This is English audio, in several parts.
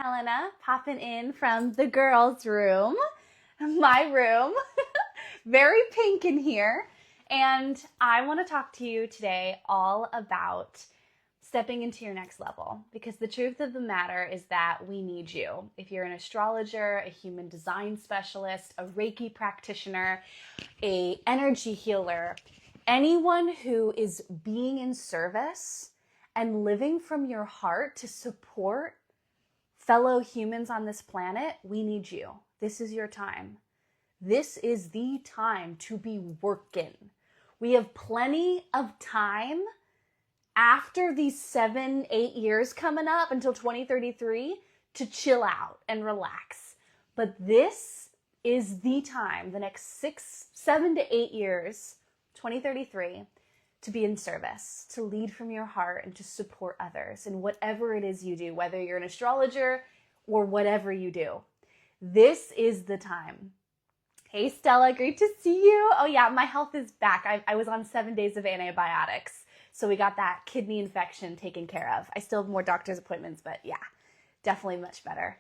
Helena, popping in from the girls' room, my room. Very pink in here. And I want to talk to you today all about stepping into your next level, because the truth of the matter is that we need you. If you're an astrologer, a human design specialist, a Reiki practitioner, a energy healer, anyone who is being in service and living from your heart to support fellow humans on this planet, we need you. This is your time. This is the time to be working. We have plenty of time after these 7-8 years coming up until 2033 to chill out and relax. But this is the time, the next 7 to 8 years, 2033, to be in service, to lead from your heart and to support others in whatever it is you do, whether you're an astrologer or whatever you do. This is the time. Hey Stella, great to see you. Oh yeah, my health is back. I was on 7 days of antibiotics, so we got that kidney infection taken care of. I still have more doctor's appointments, but yeah, definitely much better.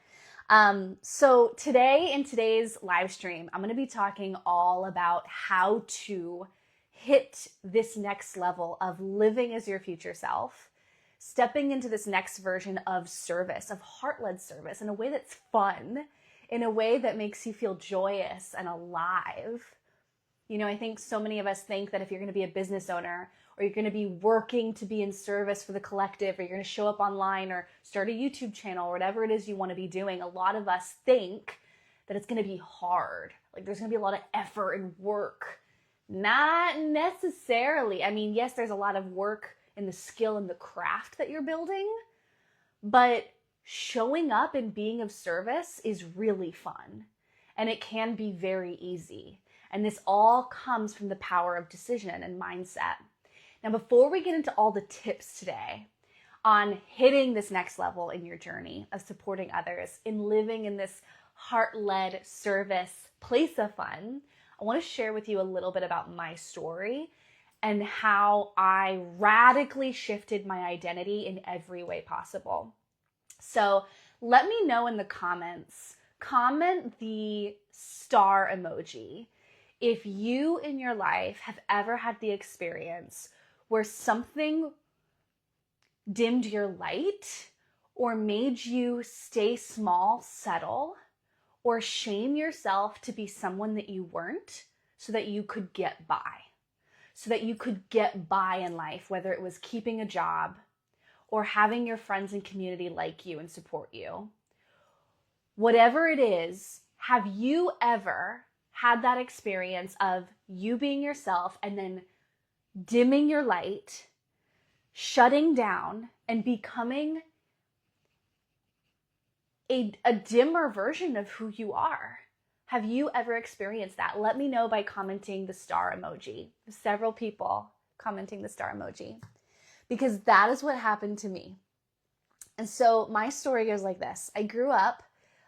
So today, in today's live stream, I'm going to be talking all about how to hit this next level of living as your future self, stepping into this next version of service, of heart-led service in a way that's fun, in a way that makes you feel joyous and alive. You know, I think so many of us think that if you're going to be a business owner, or you're going to be working to be in service for the collective, or you're going to show up online or start a YouTube channel or whatever it is you want to be doing, a lot of us think that it's going to be hard. Like there's going to be a lot of effort and work. Not necessarily. I mean, yes, there's a lot of work in the skill and the craft that you're building, but showing up and being of service is really fun, and it can be very easy. And this all comes from the power of decision and mindset. Now, before we get into all the tips today on hitting this next level in your journey of supporting others, in living in this heart-led service place of fun, I want to share with you a little bit about my story and how I radically shifted my identity in every way possible. So let me know in the comments, comment the star emoji if you in your life have ever had the experience where something dimmed your light or made you stay small, settle, or shame yourself to be someone that you weren't so that you could get by. So that you could get by in life, whether it was keeping a job or having your friends and community like you and support you. Whatever it is, have you ever had that experience of you being yourself and then dimming your light, shutting down, and becoming a dimmer version of who you are? Have you ever experienced that? Let me know by commenting the star emoji. Several people commenting the star emoji, because that is what happened to me. And so my story goes like this. I grew up,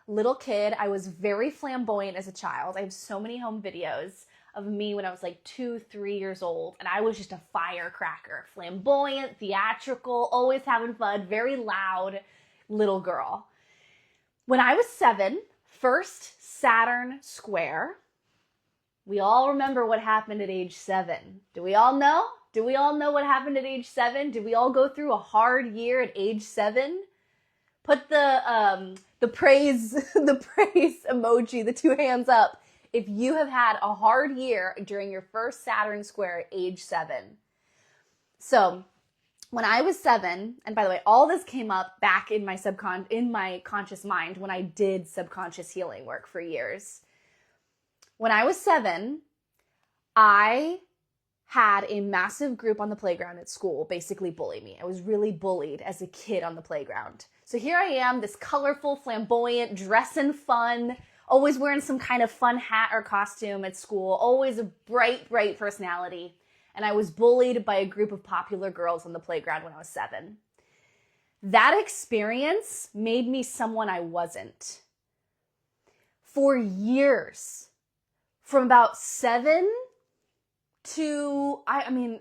little kid. I was very flamboyant as a child. I have so many home videos of me when I was like 2-3 years old, and I was just a firecracker, flamboyant, theatrical, always having fun, very loud little girl. When I was 7, first Saturn square. We all remember what happened at age 7. Do we all know? Do we all know what happened at age 7? Did we all go through a hard year at age 7? Put the praise the praise emoji, the 2 hands up, if you have had a hard year during your first Saturn square at age 7. So when I was 7, and by the way, all this came up back in my conscious mind when I did subconscious healing work for years. When I was 7, I had a massive group on the playground at school basically bully me. I was really bullied as a kid on the playground. So here I am, this colorful, flamboyant, dressing fun, always wearing some kind of fun hat or costume at school, always a bright personality. And I was bullied by a group of popular girls on the playground when I was 7. That experience made me someone I wasn't. For years, from about 7 to, I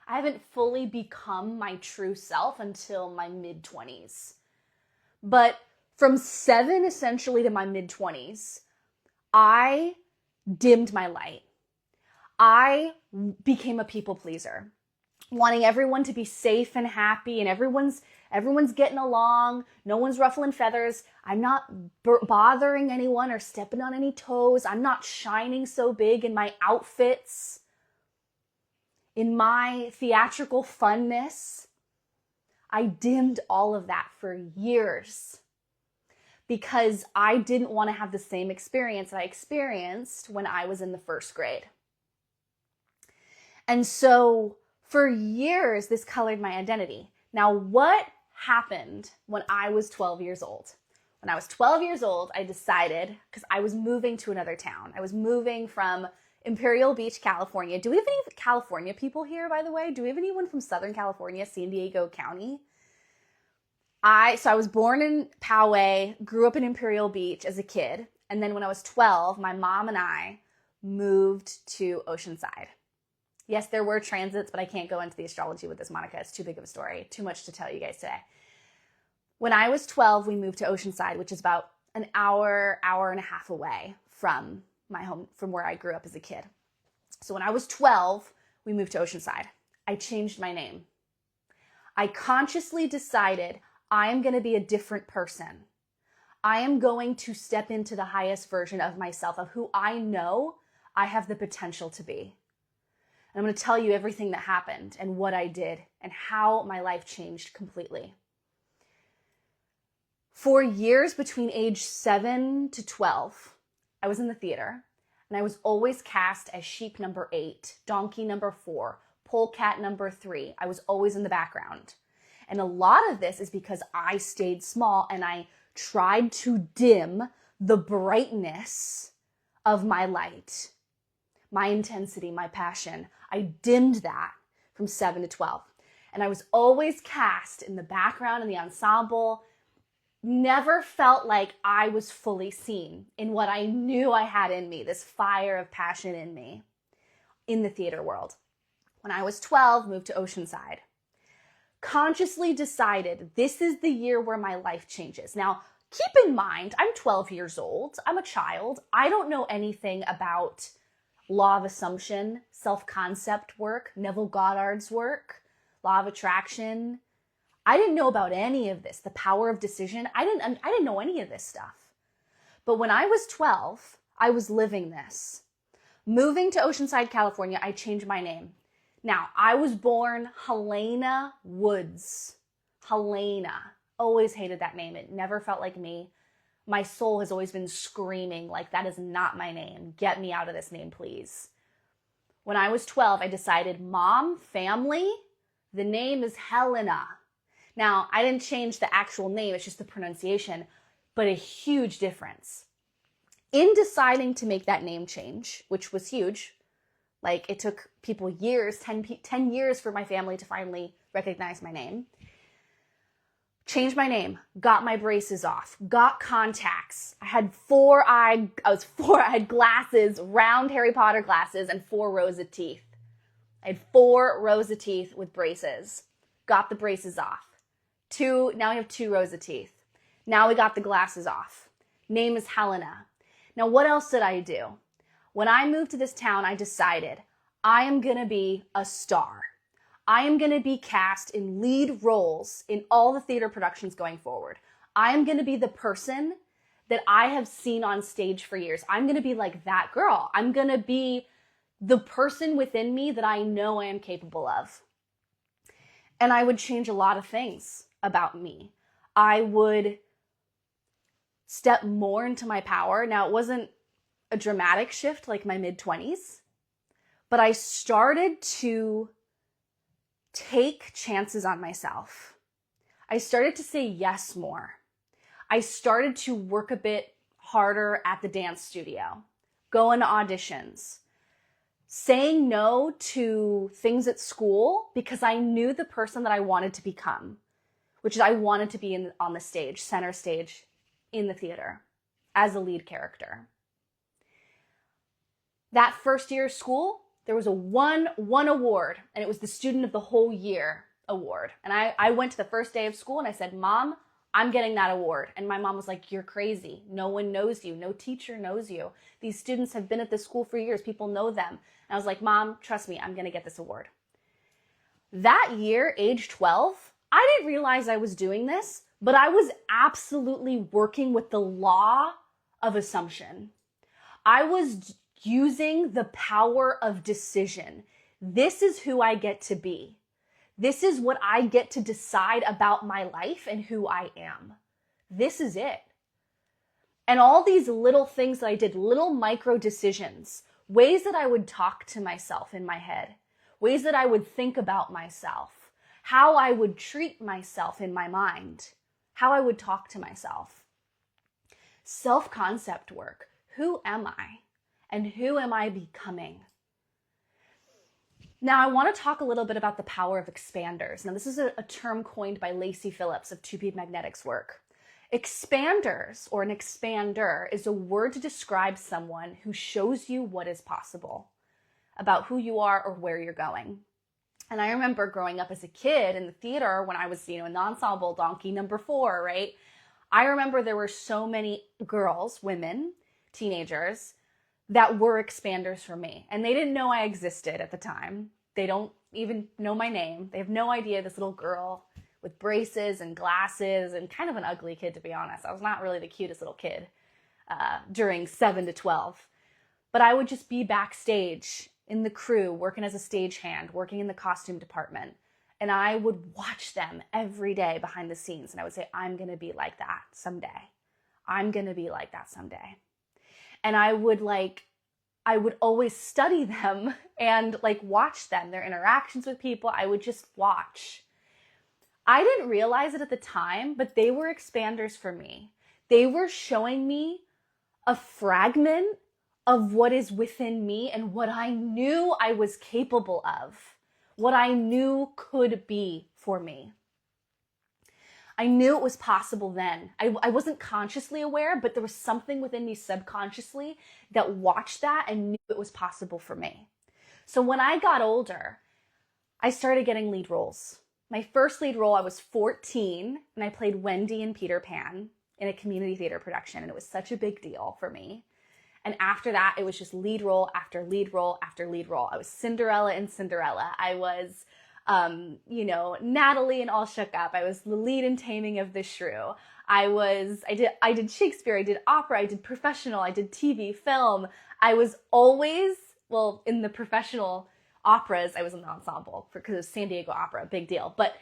haven't fully become my true self until my mid-20s. But From 7 essentially to my mid-20s, I dimmed my light. I became a people pleaser, wanting everyone to be safe and happy, and everyone's getting along. No one's ruffling feathers. I'm not bothering anyone or stepping on any toes. I'm not shining so big in my outfits, in my theatrical funness. I dimmed all of that for years because I didn't want to have the same experience that I experienced when I was in the first grade. And so for years, this colored my identity. Now, what happened when I was 12 years old? When I was 12 years old, I decided, because I was moving to another town. I was moving from Imperial Beach, California. Do we have any California people here, by the way? Do we have anyone from Southern California, San Diego County? So I was born in Poway, grew up in Imperial Beach as a kid. And then when I was 12, my mom and I moved to Oceanside. Yes, there were transits, but I can't go into the astrology with this, Monica. It's too big of a story. Too much to tell you guys today. When I was 12, we moved to Oceanside, which is about an hour and a half away from my home, from where I grew up as a kid. So when I was 12, we moved to Oceanside. I changed my name. I consciously decided I am going to be a different person. I am going to step into the highest version of myself, of who I know I have the potential to be. And I'm going to tell you everything that happened and what I did and how my life changed completely. For years between age 7 to 12, I was in the theater, and I was always cast as sheep number 8, donkey number 4, polecat number 3. I was always in the background. And a lot of this is because I stayed small and I tried to dim the brightness of my light, my intensity, my passion. I dimmed that from 7 to 12. And I was always cast in the background, in the ensemble. Never felt like I was fully seen in what I knew I had in me, this fire of passion in me in the theater world. When I was 12, moved to Oceanside. Consciously decided this is the year where my life changes. Now, keep in mind, I'm 12 years old. I'm a child. I don't know anything about law of assumption, self-concept work, Neville Goddard's work, law of attraction. I didn't know about any of this, the power of decision. I didn't know any of this stuff. But when I was 12, I was living this. Moving to Oceanside, California, I changed my name. Now, I was born Helena Woods. Helena. Always hated that name. It never felt like me. My soul has always been screaming like, that is not my name. Get me out of this name, please. When I was 12, I decided, Mom, family, the name is Helena. Now, I didn't change the actual name. It's just the pronunciation, but a huge difference. In deciding to make that name change, which was huge, like it took people years, 10 years for my family to finally recognize my name. Changed my name, got my braces off, got contacts. I had glasses, round Harry Potter glasses, and 4 rows of teeth. I had 4 rows of teeth with braces. Got the braces off. Now we have 2 rows of teeth. Now we got the glasses off. Name is Helena. Now what else did I do? When I moved to this town, I decided I am going to be a star. I am going to be cast in lead roles in all the theater productions going forward. I am going to be the person that I have seen on stage for years. I'm going to be like that girl. I'm going to be the person within me that I know I am capable of. And I would change a lot of things about me. I would step more into my power. Now, it wasn't a dramatic shift like my mid-20s, but I started to take chances on myself. I started to say yes more. I started to work a bit harder at the dance studio, going to auditions, saying no to things at school because I knew the person that I wanted to become, which is I wanted to be on the stage, center stage in the theater as a lead character. That first year of school, there was a one award, and it was the Student of the Whole Year award. And I went to the first day of school and I said, Mom, I'm getting that award. And my mom was like, you're crazy. No one knows you. No teacher knows you. These students have been at this school for years. People know them. And I was like, Mom, trust me, I'm going to get this award. That year, age 12, I didn't realize I was doing this, but I was absolutely working with the law of assumption. I was using the power of decision. This is who I get to be. This is what I get to decide about my life and who I am. This is it. And all these little things that I did, little micro decisions, ways that I would talk to myself in my head, ways that I would think about myself, how I would treat myself in my mind, how I would talk to myself. Self-concept work. Who am I? And who am I becoming? Now, I want to talk a little bit about the power of expanders. Now, this is a term coined by Lacey Phillips of 2P Magnetics work. Expanders, or an expander, is a word to describe someone who shows you what is possible about who you are or where you're going. And I remember growing up as a kid in the theater when I was, in the ensemble, donkey number 4, right? I remember there were so many girls, women, teenagers, that were expanders for me. And they didn't know I existed at the time. They don't even know my name. They have no idea this little girl with braces and glasses and kind of an ugly kid, to be honest. I was not really the cutest little kid during 7 to 12. But I would just be backstage in the crew, working as a stagehand, working in the costume department. And I would watch them every day behind the scenes. And I would say, I'm going to be like that someday. I'm going to be like that someday. And I would always study them and watch them, their interactions with people. I would just watch. I didn't realize it at the time, but they were expanders for me. They were showing me a fragment of what is within me and what I knew I was capable of, what I knew could be for me. I knew it was possible then. I wasn't consciously aware, but there was something within me subconsciously that watched that and knew it was possible for me. So when I got older, I started getting lead roles. My first lead role, I was 14, and I played Wendy in Peter Pan in a community theater production, and it was such a big deal for me. And after that, it was just lead role after lead role after lead role. I was Cinderella in Cinderella. I was Natalie in All Shook Up. I was the lead in Taming of the Shrew. I did Shakespeare, I did opera, I did professional, I did TV, film. I was always, in the professional operas, I was in the ensemble because it was San Diego Opera, big deal. But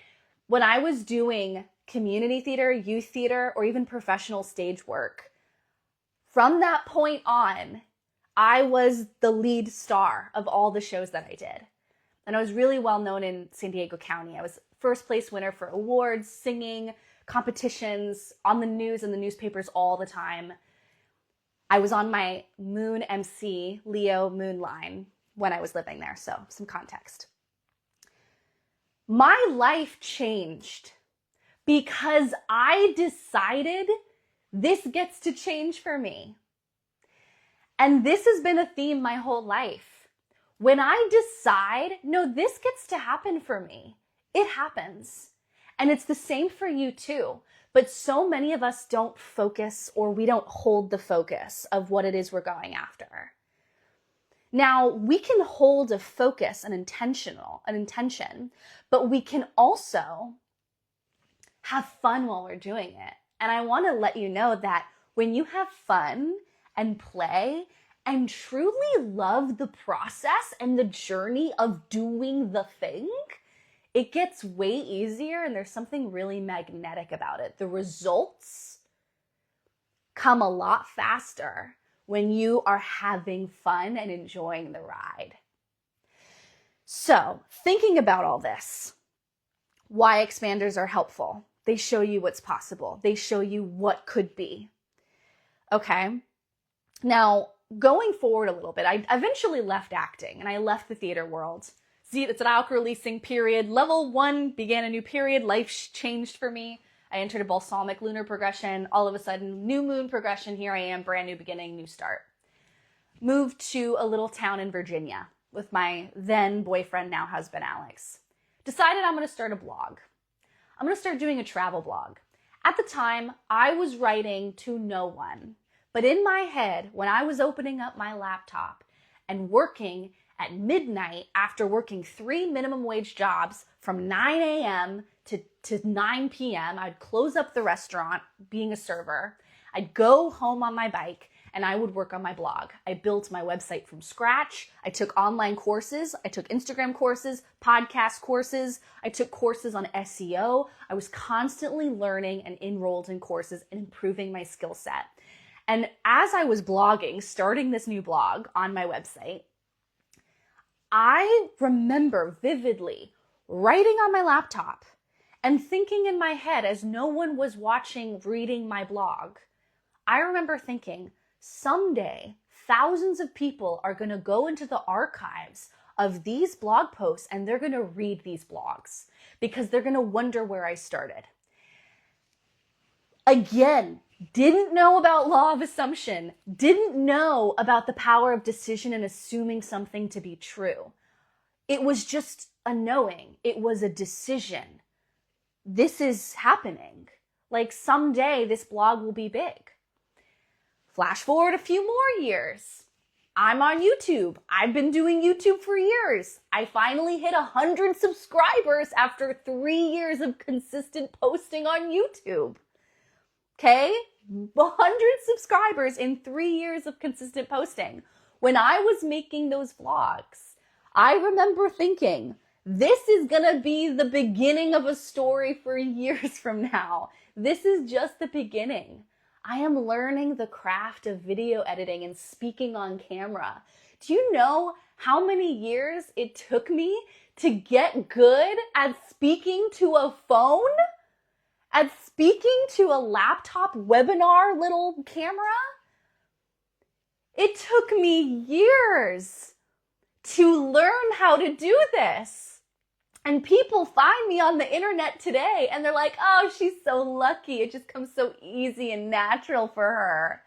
when I was doing community theater, youth theater, or even professional stage work, from that point on, I was the lead star of all the shows that I did. And I was really well known in San Diego County. I was first place winner for awards, singing, competitions, on the news and the newspapers all the time. I was on my Moon MC, Leo Moon line when I was living there. So some context. My life changed because I decided this gets to change for me. And this has been a theme my whole life. When I decide, no, this gets to happen for me, it happens. And it's the same for you too. But so many of us don't focus, or we don't hold the focus of what it is we're going after. Now, we can hold a focus, an intention, but we can also have fun while we're doing it. And I want to let you know that when you have fun and play and truly love the process and the journey of doing the thing, it gets way easier, and there's something really magnetic about it. The results come a lot faster when you are having fun and enjoying the ride. So, thinking about all this, why expanders are helpful. They show you what's possible. They show you what could be. Okay? Now, going forward a little bit, I eventually left acting, and I left the theater world. See, it's an alc releasing period. Level 1 began a new period. Life changed for me. I entered a balsamic lunar progression. All of a sudden, new moon progression. Here I am, brand new beginning, new start. Moved to a little town in Virginia with my then boyfriend, now husband, Alex. Decided I'm going to start a blog. I'm going to start doing a travel blog. At the time, I was writing to no one. But in my head, when I was opening up my laptop and working at midnight after working 3 minimum wage jobs from 9 a.m. to 9 p.m., I'd close up the restaurant being a server. I'd go home on my bike and I would work on my blog. I built my website from scratch. I took online courses. I took Instagram courses, podcast courses. I took courses on SEO. I was constantly learning and enrolled in courses and improving my skill set. And as I was blogging, starting this new blog on my website, I remember vividly writing on my laptop and thinking in my head as no one was watching, reading my blog. I remember thinking, someday, thousands of people are going to go into the archives of these blog posts and they're going to read these blogs because they're going to wonder where I started. Again, didn't know about law of assumption, didn't know about the power of decision and assuming something to be true. It was just a knowing. It was a decision. This is happening. Like someday this blog will be big. Flash forward a few more years. I'm on YouTube. I've been doing YouTube for years. I finally hit 100 subscribers after 3 years of consistent posting on YouTube. Okay? 100 subscribers in 3 years of consistent posting. When I was making those vlogs, I remember thinking, this is gonna be the beginning of a story for years from now. This is just the beginning. I am learning the craft of video editing and speaking on camera. Do you know how many years it took me to get good at speaking to a phone? At speaking to a laptop webinar little camera? It took me years to learn how to do this. And people find me on the internet today and they're like, oh, she's so lucky. It just comes so easy and natural for her.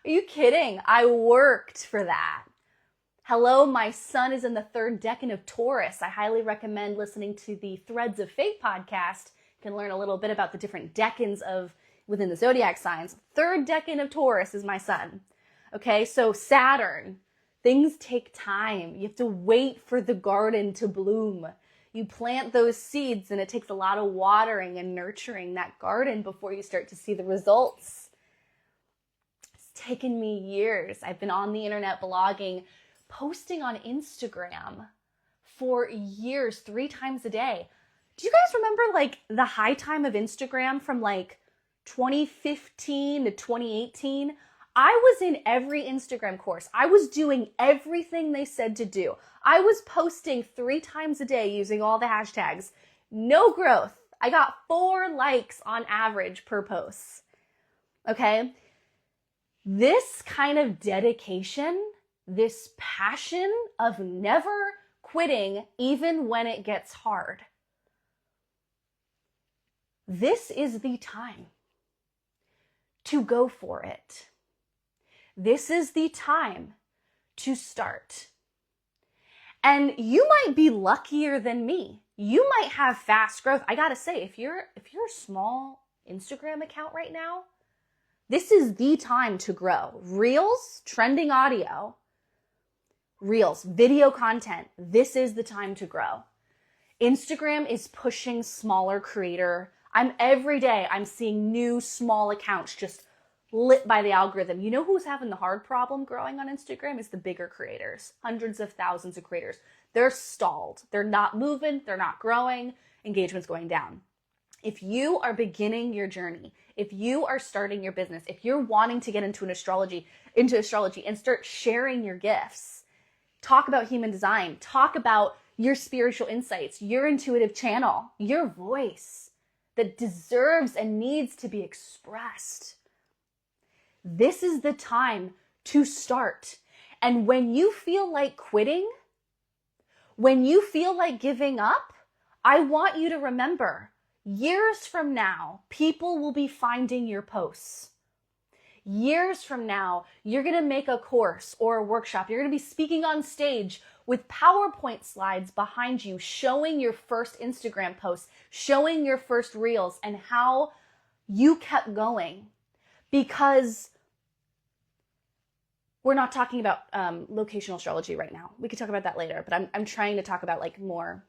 Are you kidding? I worked for that. Hello, my son is in the 3rd decan of Taurus. I highly recommend listening to the Threads of Fate podcast. You can learn a little bit about the different decans within the zodiac signs. 3rd decan of Taurus is my son. Okay, so Saturn. Things take time. You have to wait for the garden to bloom. You plant those seeds and it takes a lot of watering and nurturing that garden before you start to see the results. It's taken me years. I've been on the internet blogging, posting on Instagram for years, 3 times a day. Do you guys remember like the high time of Instagram from like 2015 to 2018? I was in every Instagram course. I was doing everything they said to do. I was posting 3 times a day using all the hashtags. No growth. I got 4 likes on average per post. Okay? This kind of dedication, this passion of never quitting even when it gets hard. This is the time to go for it. This is the time to start. And you might be luckier than me. You might have fast growth. I gotta say, if you're a small Instagram account right now, this is the time to grow. Reels, trending audio, Reels, video content. This is the time to grow. Instagram is pushing smaller creator. Every day I'm seeing new small accounts just lit by the algorithm. You know who's having the hard problem growing on Instagram? Is the bigger creators. Hundreds of thousands of creators. They're stalled. They're not moving. They're not growing. Engagement's going down. If you are beginning your journey, if you are starting your business, if you're wanting to get into astrology and start sharing your gifts, talk about human design, talk about your spiritual insights, your intuitive channel, your voice that deserves and needs to be expressed. This is the time to start. And when you feel like quitting, when you feel like giving up, I want you to remember, years from now, people will be finding your posts. Years from now, you're going to make a course or a workshop. You're going to be speaking on stage with PowerPoint slides behind you, showing your first Instagram posts, showing your first reels, and how You kept going because we're not talking about locational astrology right now. We could talk about that later, but I'm trying to talk about like more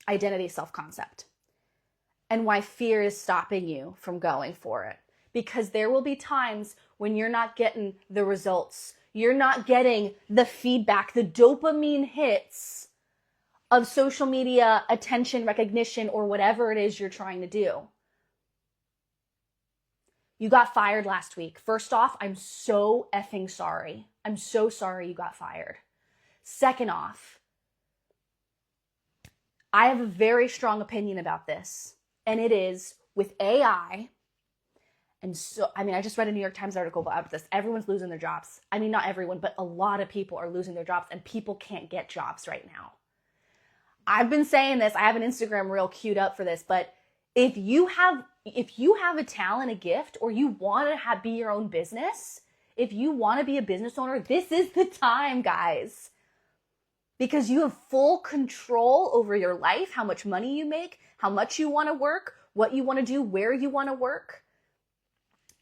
identity self-concept and why fear is stopping you from going for it. Because there will be times when you're not getting the results. You're not getting the feedback, the dopamine hits of social media, attention, recognition, or whatever it is you're trying to do. You got fired last week. First off, I'm so effing sorry. I'm so sorry you got fired. Second off, I have a very strong opinion about this, and it is with AI. And so, I just read a New York Times article about this. Everyone's losing their jobs. Not everyone, but a lot of people are losing their jobs, and people can't get jobs right now. I've been saying this. I have an Instagram reel queued up for this, but if you have a talent, a gift, or you want to be your own business, if you want to be a business owner, this is the time, guys. Because you have full control over your life, how much money you make, how much you want to work, what you want to do, where you want to work.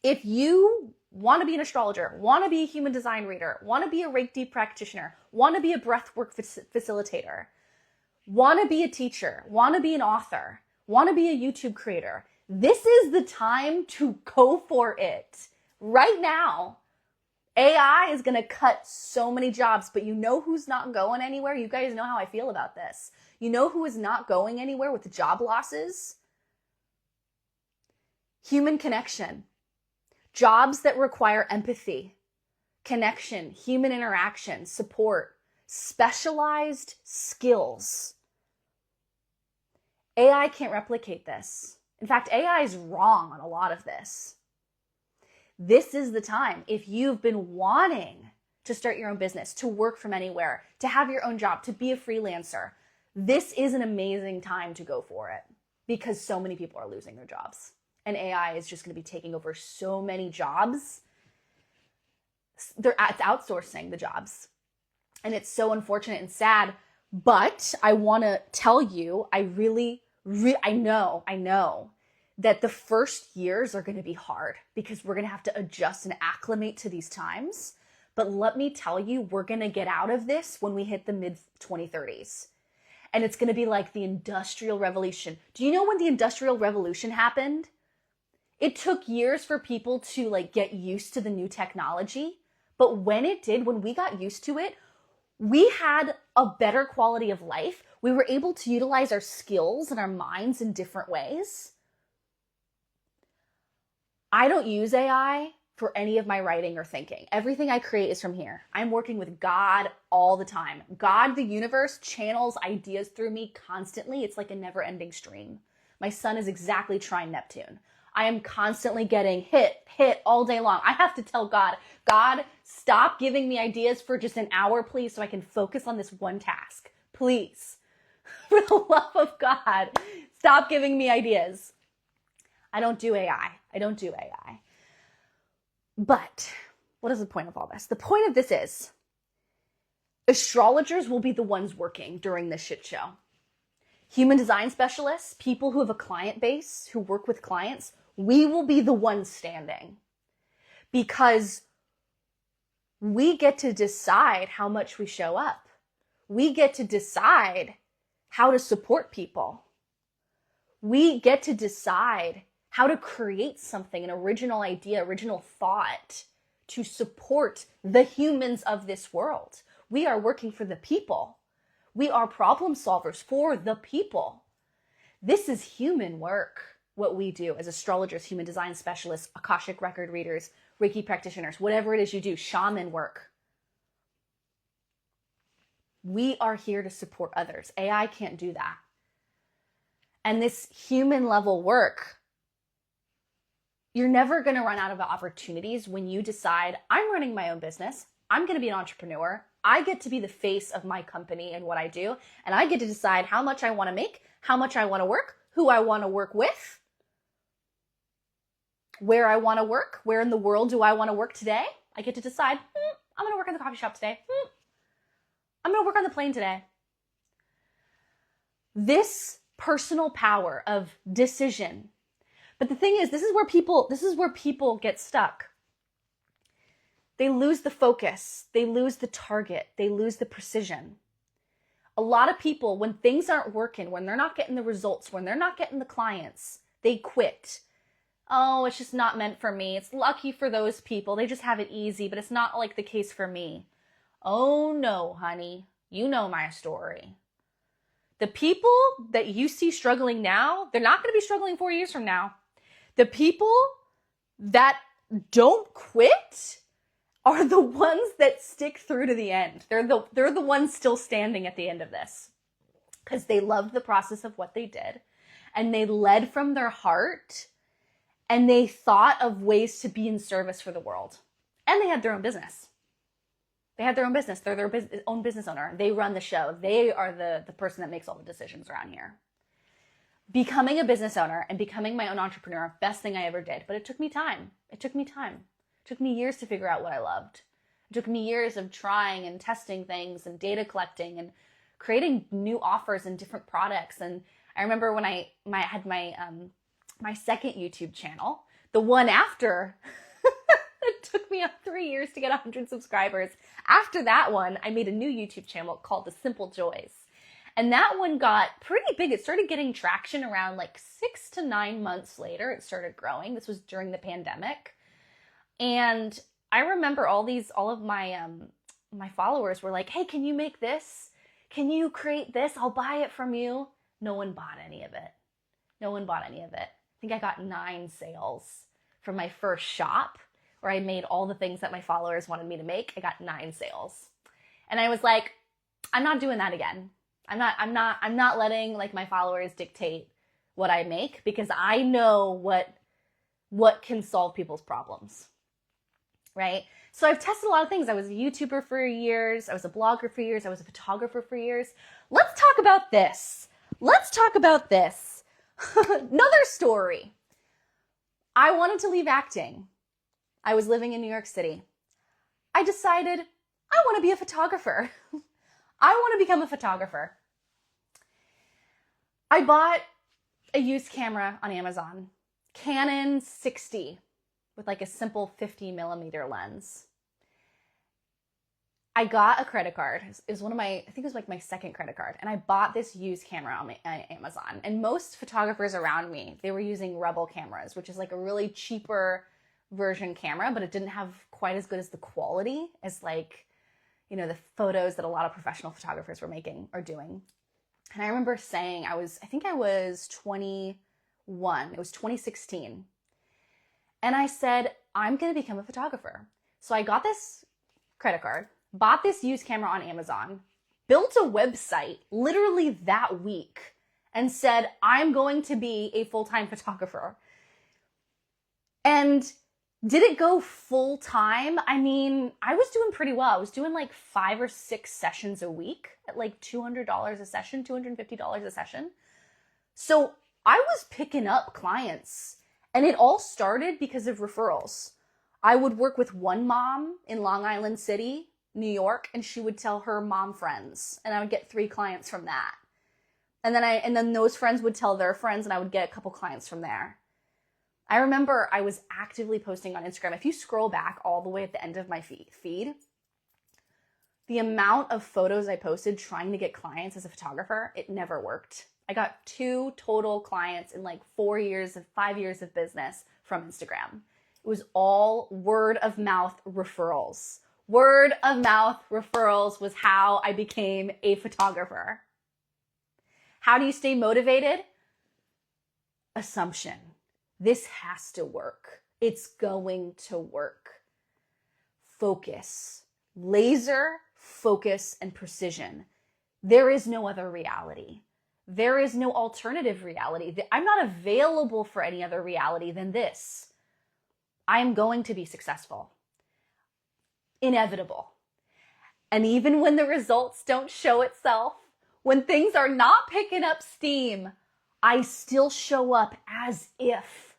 If you want to be an astrologer, want to be a human design reader, want to be a Reiki practitioner, want to be a breathwork facilitator, want to be a teacher, want to be an author, want to be a YouTube creator, this is the time to go for it. Right now, AI is going to cut so many jobs, but you know who's not going anywhere? You guys know how I feel about this. You know who is not going anywhere with the job losses? Human connection. Jobs that require empathy, connection, human interaction, support, specialized skills. AI can't replicate this. In fact, AI is wrong on a lot of this. This is the time. If you've been wanting to start your own business, to work from anywhere, to have your own job, to be a freelancer, this is an amazing time to go for it because so many people are losing their jobs. And AI is just going to be taking over so many jobs. It's outsourcing the jobs. And it's so unfortunate and sad. But I want to tell you, I know that the first years are going to be hard because we're going to have to adjust and acclimate to these times. But let me tell you, we're going to get out of this when we hit the mid-2030s. And it's going to be like the Industrial Revolution. Do you know when the Industrial Revolution happened? It took years for people to get used to the new technology. But when it did, when we got used to it, we had a better quality of life. We were able to utilize our skills and our minds in different ways. I don't use AI for any of my writing or thinking. Everything I create is from here. I'm working with God all the time. God, the universe, channels ideas through me constantly. It's like a never-ending stream. My sun is exactly trine Neptune. I am constantly getting hit all day long. I have to tell God, stop giving me ideas for just an hour, please, so I can focus on this one task. Please. For the love of God, stop giving me ideas. I don't do AI. But what is the point of all this? The point of this is astrologers will be the ones working during this shit show. Human design specialists, people who have a client base, who work with clients, we will be the ones standing because we get to decide how much we show up. We get to decide how to support people. We get to decide how to create something, an original idea, original thought to support the humans of this world. We are working for the people. We are problem solvers for the people. This is human work, what we do as astrologers, human design specialists, Akashic record readers, Reiki practitioners, whatever it is you do, shaman work. We are here to support others. AI can't do that. And this human level work, you're never going to run out of opportunities when you decide, I'm running my own business. I'm going to be an entrepreneur. I get to be the face of my company and what I do. And I get to decide how much I want to make, how much I want to work, who I want to work with, where I want to work, where in the world do I want to work today. I get to decide, I'm going to work in the coffee shop today. I'm going to work on the plane today. This personal power of decision, But the thing is, this is where people get stuck. They lose the focus. They lose the target. They lose the precision. A lot of people, when things aren't working, when they're not getting the results, when they're not getting the clients, they quit. Oh, it's just not meant for me. It's lucky for those people. They just have it easy, but it's not like the case for me. Oh no, honey. You know my story. The people that you see struggling now, they're not going to be struggling 4 years from now. The people that don't quit are the ones that stick through to the end. They're the ones still standing at the end of this because they loved the process of what they did and they led from their heart and they thought of ways to be in service for the world. And they had their own business. They're their own business owner. They run the show. They are the person that makes all the decisions around here. Becoming a business owner and becoming my own entrepreneur, best thing I ever did. But it took me time. It took me years to figure out what I loved. It took me years of trying and testing things and data collecting and creating new offers and different products. And I remember when I had my second YouTube channel, the one after it took me 3 years to get 100 subscribers. After that one, I made a new YouTube channel called The Simple Joys. And that one got pretty big. It started getting traction around like 6 to 9 months later. It started growing. This was during the pandemic. And I remember all of my my followers were like, hey, can you make this? Can you create this? I'll buy it from you. No one bought any of it. I think I got 9 sales from my first shop where I made all the things that my followers wanted me to make. I got 9 sales. And I was like, I'm not doing that again. I'm not letting like my followers dictate what I make because I know what can solve people's problems. Right? So I've tested a lot of things. I was a YouTuber for years. I was a blogger for years. I was a photographer for years. Let's talk about this. Another story. I wanted to leave acting. I was living in New York City. I decided I want to be a photographer. I want to become a photographer. I bought a used camera on Amazon, Canon 60 with like a simple 50 millimeter lens. I got a credit card. It was I think it was like my second credit card. And I bought this used camera on Amazon. And most photographers around me, they were using Rebel cameras, which is like a really cheaper version camera, but it didn't have quite as good as the quality as like, you know, the photos that a lot of professional photographers were making or doing. And I remember saying, I think I was 21. It was 2016. And I said, I'm going to become a photographer. So I got this credit card, bought this used camera on Amazon, built a website literally that week, and said, I'm going to be a full-time photographer. And did it go full time? I mean, I was doing pretty well. I was doing like 5 or 6 sessions a week at like $200 a session, $250 a session. So I was picking up clients, and it all started because of referrals. I would work with one mom in Long Island City, New York, and she would tell her mom friends, and I would get 3 clients from that. And then those friends would tell their friends, and I would get a couple clients from there. I remember I was actively posting on Instagram. If you scroll back all the way at the end of my feed, the amount of photos I posted trying to get clients as a photographer, it never worked. I got 2 total clients in like 5 years of business from Instagram. It was all word of mouth referrals. Word of mouth referrals was how I became a photographer. How do you stay motivated? Assumption. This has to work. It's going to work. Focus. Laser focus and precision. There is no other reality. There is no alternative reality. I'm not available for any other reality than this. I am going to be successful. Inevitable. And even when the results don't show itself, when things are not picking up steam, I still show up as if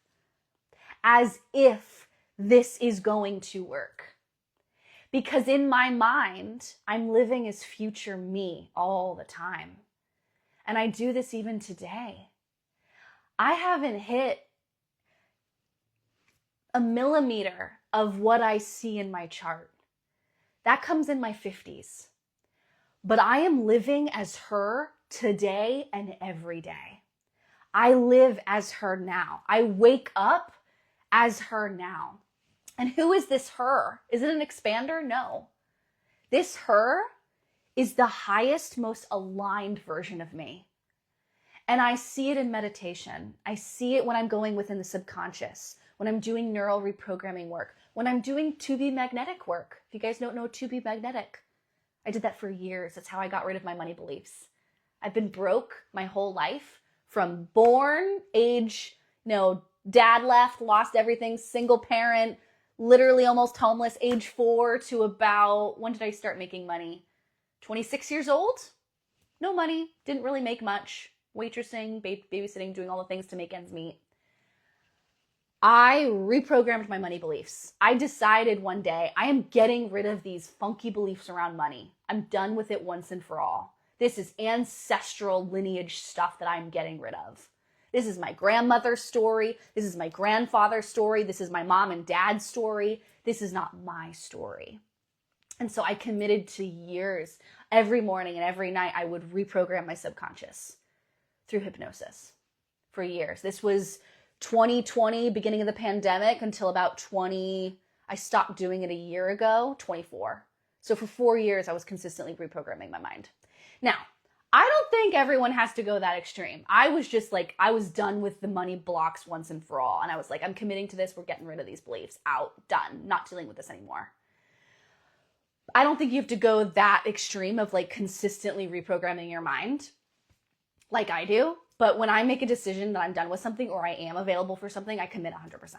this is going to work. Because in my mind, I'm living as future me all the time. And I do this even today. I haven't hit a millimeter of what I see in my chart. That comes in my 50s. But I am living as her today and every day. I live as her now. I wake up as her now. And who is this her? Is it an expander? No. This her is the highest, most aligned version of me. And I see it in meditation. I see it when I'm going within the subconscious, when I'm doing neural reprogramming work, when I'm doing to be magnetic work. If you guys don't know to be magnetic, I did that for years. That's how I got rid of my money beliefs. I've been broke my whole life from born, age, dad left, lost everything, single parent, literally almost homeless, age 4 to about, when did I start making money? 26 years old? No money, didn't really make much. Waitressing, babysitting, doing all the things to make ends meet. I reprogrammed my money beliefs. I decided one day I am getting rid of these funky beliefs around money. I'm done with it once and for all. This is ancestral lineage stuff that I'm getting rid of. This is my grandmother's story. This is my grandfather's story. This is my mom and dad's story. This is not my story. And so I committed to years. Every morning and every night I would reprogram my subconscious through hypnosis for years. This was 2020, beginning of the pandemic, until about I stopped doing it a year ago, 24. So for 4 years, I was consistently reprogramming my mind. Now, I don't think everyone has to go that extreme. I was just like, I was done with the money blocks once and for all. And I was like, I'm committing to this. We're getting rid of these beliefs. Out, done, not dealing with this anymore. I don't think you have to go that extreme of like consistently reprogramming your mind like I do. But when I make a decision that I'm done with something or I am available for something, I commit 100%.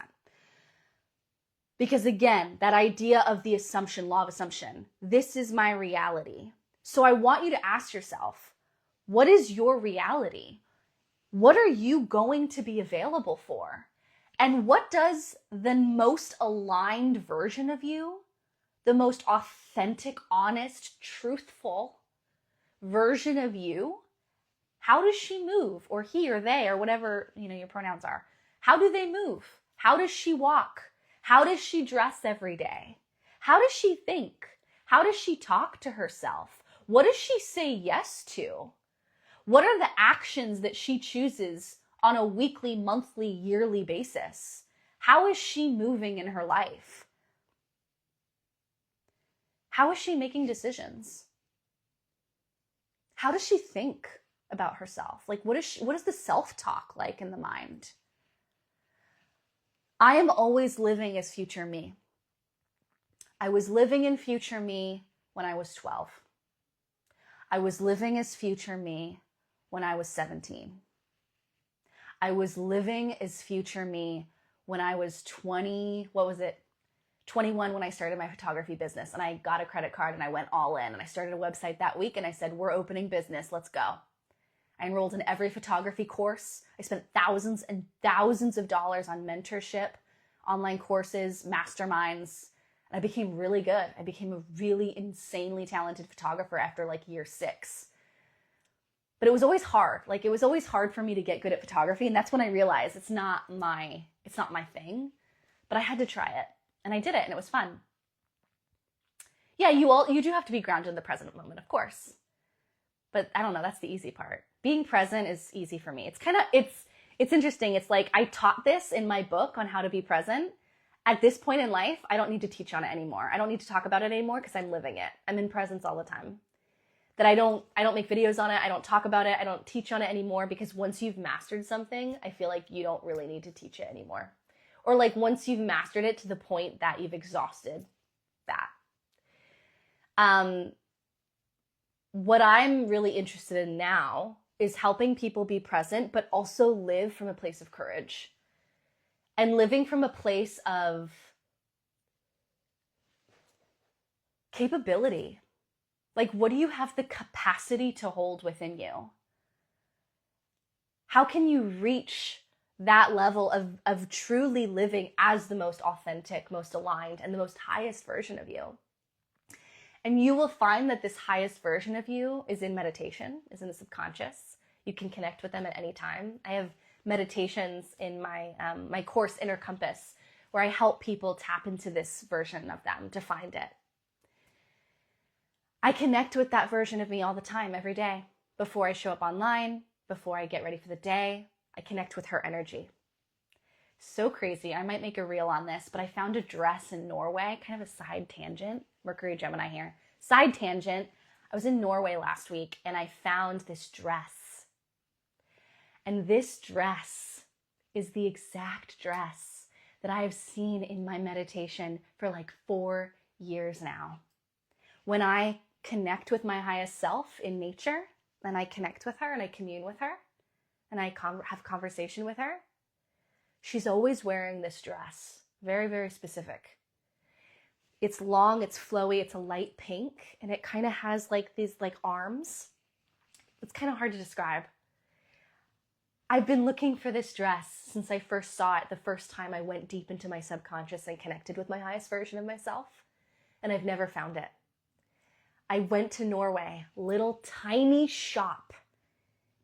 Because again, that idea of the assumption, law of assumption, this is my reality. So I want you to ask yourself, what is your reality? What are you going to be available for? And what does the most aligned version of you, the most authentic, honest, truthful version of you, how does she move? Or he or they or whatever, your pronouns are. How do they move? How does she walk? How does she dress every day? How does she think? How does she talk to herself? What does she say yes to? What are the actions that she chooses on a weekly, monthly, yearly basis? How is she moving in her life? How is she making decisions? How does she think about herself? Like, what is the self-talk like in the mind? I am always living as future me. I was living in future me when I was 12. I was living as future me when I was 17. I was living as future me when I was 21 when I started my photography business, and I got a credit card and I went all in and I started a website that week and I said, we're opening business, let's go. I enrolled in every photography course. I spent thousands and thousands of dollars on mentorship, online courses, masterminds, and I became really good. I became a really insanely talented photographer after like year 6. But it was always hard. Like, it was always hard for me to get good at photography, and that's when I realized it's not my thing. But I had to try it, and I did it, and it was fun. Yeah, you do have to be grounded in the present moment, of course. But I don't know, that's the easy part. Being present is easy for me. It's interesting. It's like I taught this in my book on how to be present. At this point in life, I don't need to teach on it anymore. I don't need to talk about it anymore because I'm living it. I'm in presence all the time. That I don't make videos on it. I don't talk about it. I don't teach on it anymore because once you've mastered something, I feel like you don't really need to teach it anymore. Or like once you've mastered it to the point that you've exhausted that. What I'm really interested in now is helping people be present, but also live from a place of courage. And living from a place of capability. Like, what do you have the capacity to hold within you? How can you reach that level of truly living as the most authentic, most aligned, and the most highest version of you? And you will find that this highest version of you is in meditation, is in the subconscious. You can connect with them at any time. I have meditations in my course, Inner Compass, where I help people tap into this version of them to find it. I connect with that version of me all the time, every day. Before I show up online, before I get ready for the day, I connect with her energy. So crazy. I might make a reel on this, but I found a dress in Norway, kind of a side tangent. Mercury Gemini here. Side tangent. I was in Norway last week and I found this dress. And this dress is the exact dress that I have seen in my meditation for like 4 years now. When I connect with my highest self in nature, and I connect with her and I commune with her, and I have conversation with her, she's always wearing this dress. Very, very specific. It's long, it's flowy, it's a light pink, and it kind of has like these like arms. It's kind of hard to describe. I've been looking for this dress since I first saw it the first time I went deep into my subconscious and connected with my highest version of myself, and I've never found it. I went to Norway, little tiny shop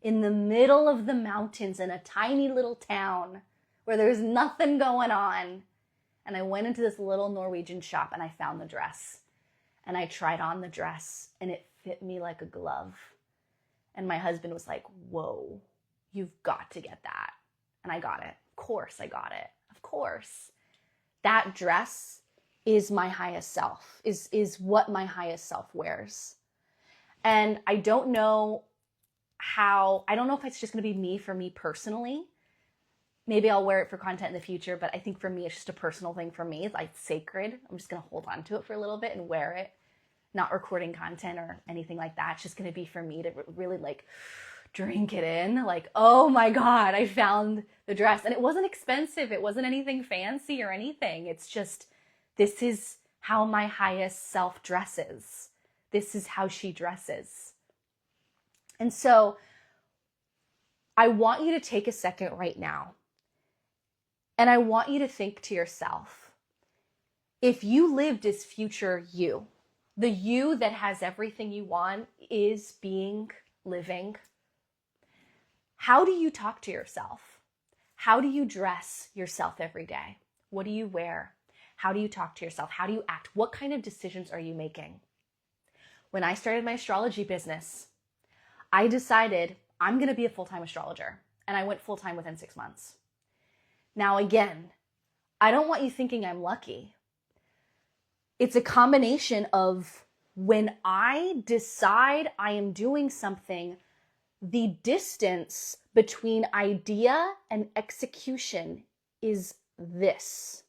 in the middle of the mountains in a tiny little town where there's nothing going on. And I went into this little Norwegian shop and I found the dress. And I tried on the dress and it fit me like a glove. And my husband was like, whoa, you've got to get that. And I got it. Of course I got it. Of course. That dress is my highest self, is what my highest self wears. And I don't know if it's just going to be me for me personally. Maybe I'll wear it for content in the future, but I think for me, it's just a personal thing for me. It's like sacred. I'm just going to hold on to it for a little bit and wear it, not recording content or anything like that. It's just going to be for me to really like drink it in. Like, oh my God, I found the dress. And it wasn't expensive. It wasn't anything fancy or anything. It's just, this is how my highest self dresses. This is how she dresses. And so I want you to take a second right now. And I want you to think to yourself, if you lived as future you, the you that has everything you want is being, living, how do you talk to yourself? How do you dress yourself every day? What do you wear? How do you talk to yourself? How do you act? What kind of decisions are you making? When I started my astrology business, I decided I'm going to be a full-time astrologer. And I went full-time within 6 months. Now, again, I don't want you thinking I'm lucky. It's a combination of when I decide I am doing something, the distance between idea and execution is this.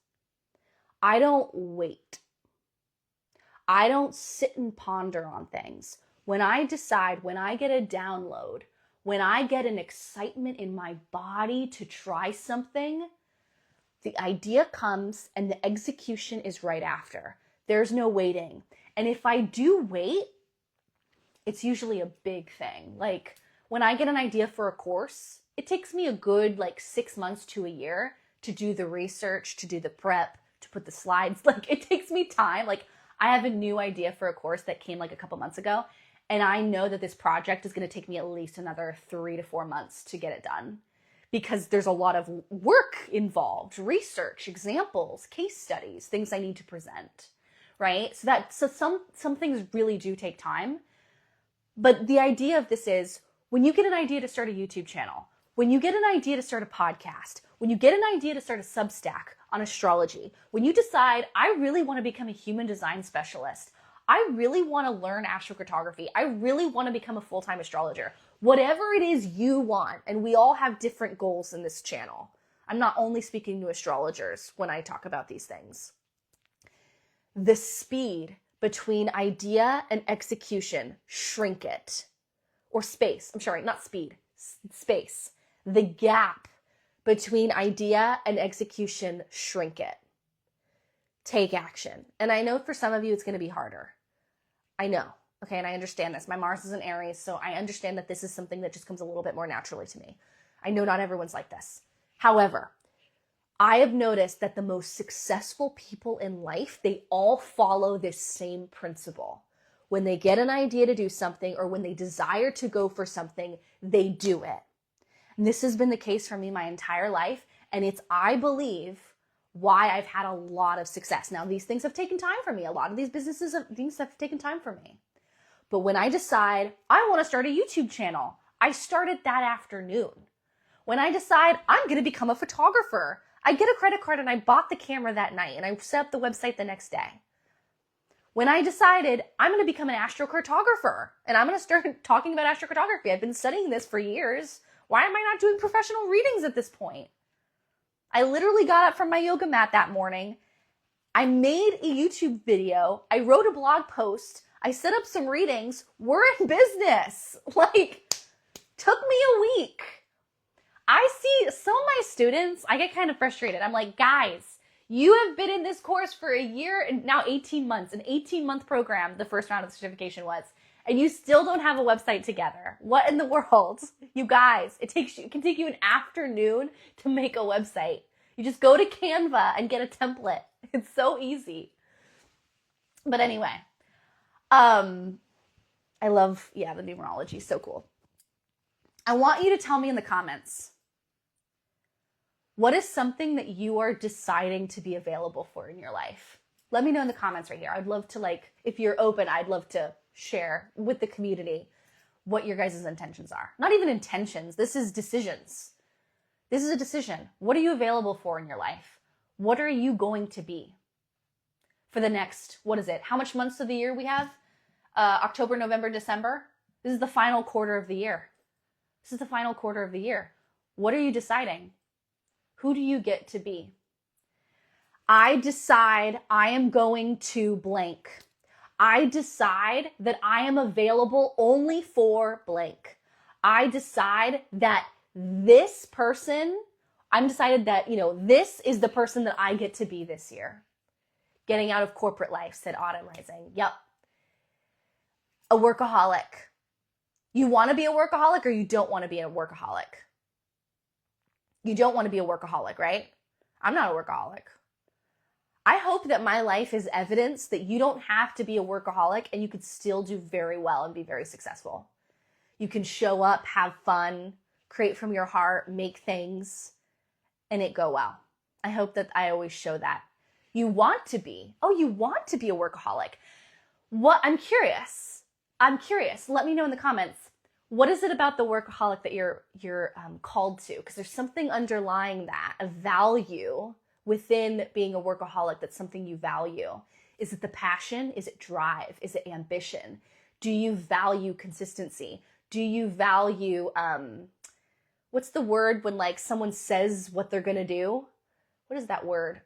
I don't wait. I don't sit and ponder on things. When I decide, when I get a download, when I get an excitement in my body to try something, the idea comes and the execution is right after. There's no waiting. And if I do wait, it's usually a big thing. Like when I get an idea for a course, it takes me a good 6 months to a year to do the research, to do the prep, to put the slides. It takes me time. I have a new idea for a course that came a couple months ago. And I know that this project is going to take me at least another 3 to 4 months to get it done because there's a lot of work involved, research, examples, case studies, things I need to present, right? So some things really do take time. But the idea of this is when you get an idea to start a YouTube channel, when you get an idea to start a podcast, when you get an idea to start a Substack on astrology, when you decide, I really want to become a human design specialist, I really want to learn astrocartography, I really want to become a full-time astrologer, whatever it is you want, and we all have different goals in this channel. I'm not only speaking to astrologers when I talk about these things. The speed between idea and execution, shrink it. Or space, I'm sorry, not speed, space. The gap between idea and execution, shrink it. Take action. And I know for some of you it's going to be harder. I know. Okay, and I understand this. My Mars is in Aries, so I understand that this is something that just comes a little bit more naturally to me. I know not everyone's like this. However, I have noticed that the most successful people in life, they all follow this same principle. When they get an idea to do something or when they desire to go for something, they do it. And this has been the case for me my entire life. And it's, I believe, why I've had a lot of success. Now, these things have taken time for me. A lot of these things have taken time for me. But when I decide I want to start a YouTube channel, I started that afternoon. When I decide I'm going to become a photographer, I get a credit card and I bought the camera that night and I set up the website the next day. When I decided I'm going to become an astrocartographer and I'm going to start talking about astrocartography, I've been studying this for years. Why am I not doing professional readings at this point? I literally got up from my yoga mat that morning. I made a YouTube video. I wrote a blog post. I set up some readings. We're in business. Took me a week. I see some of my students, I get kind of frustrated. I'm like, guys, you have been in this course for a year and now 18 months, an 18-month program, the first round of the certification was, and you still don't have a website together. What in the world? You guys, it can take you an afternoon to make a website. You just go to Canva and get a template. It's so easy. But anyway, I love, the numerology, so cool. I want you to tell me in the comments, what is something that you are deciding to be available for in your life? Let me know in the comments right here. I'd love to, if you're open, I'd love to share with the community what your guys' intentions are. Not even intentions. This is decisions. This is a decision. What are you available for in your life? What are you going to be for the next, how much months of the year we have? October, November, December. This is the final quarter of the year. What are you deciding? Who do you get to be? I decide I am going to blank. I decide that I am available only for blank. I decide that this is the person that I get to be this year. Getting out of corporate life, said Autumn Rising. Yep. A workaholic. You want to be a workaholic or you don't want to be a workaholic? You don't want to be a workaholic, right? I'm not a workaholic. I hope that my life is evidence that you don't have to be a workaholic and you could still do very well and be very successful. You can show up, have fun, create from your heart, make things, and it go well. I hope that I always show that. You want to be a workaholic. I'm curious. Let me know in the comments. What is it about the workaholic that you're called to? Because there's something underlying that, a value within being a workaholic that's something you value. Is it the passion? Is it drive? Is it ambition? Do you value consistency? Do you value, what's the word when someone says what they're going to do? What is that word?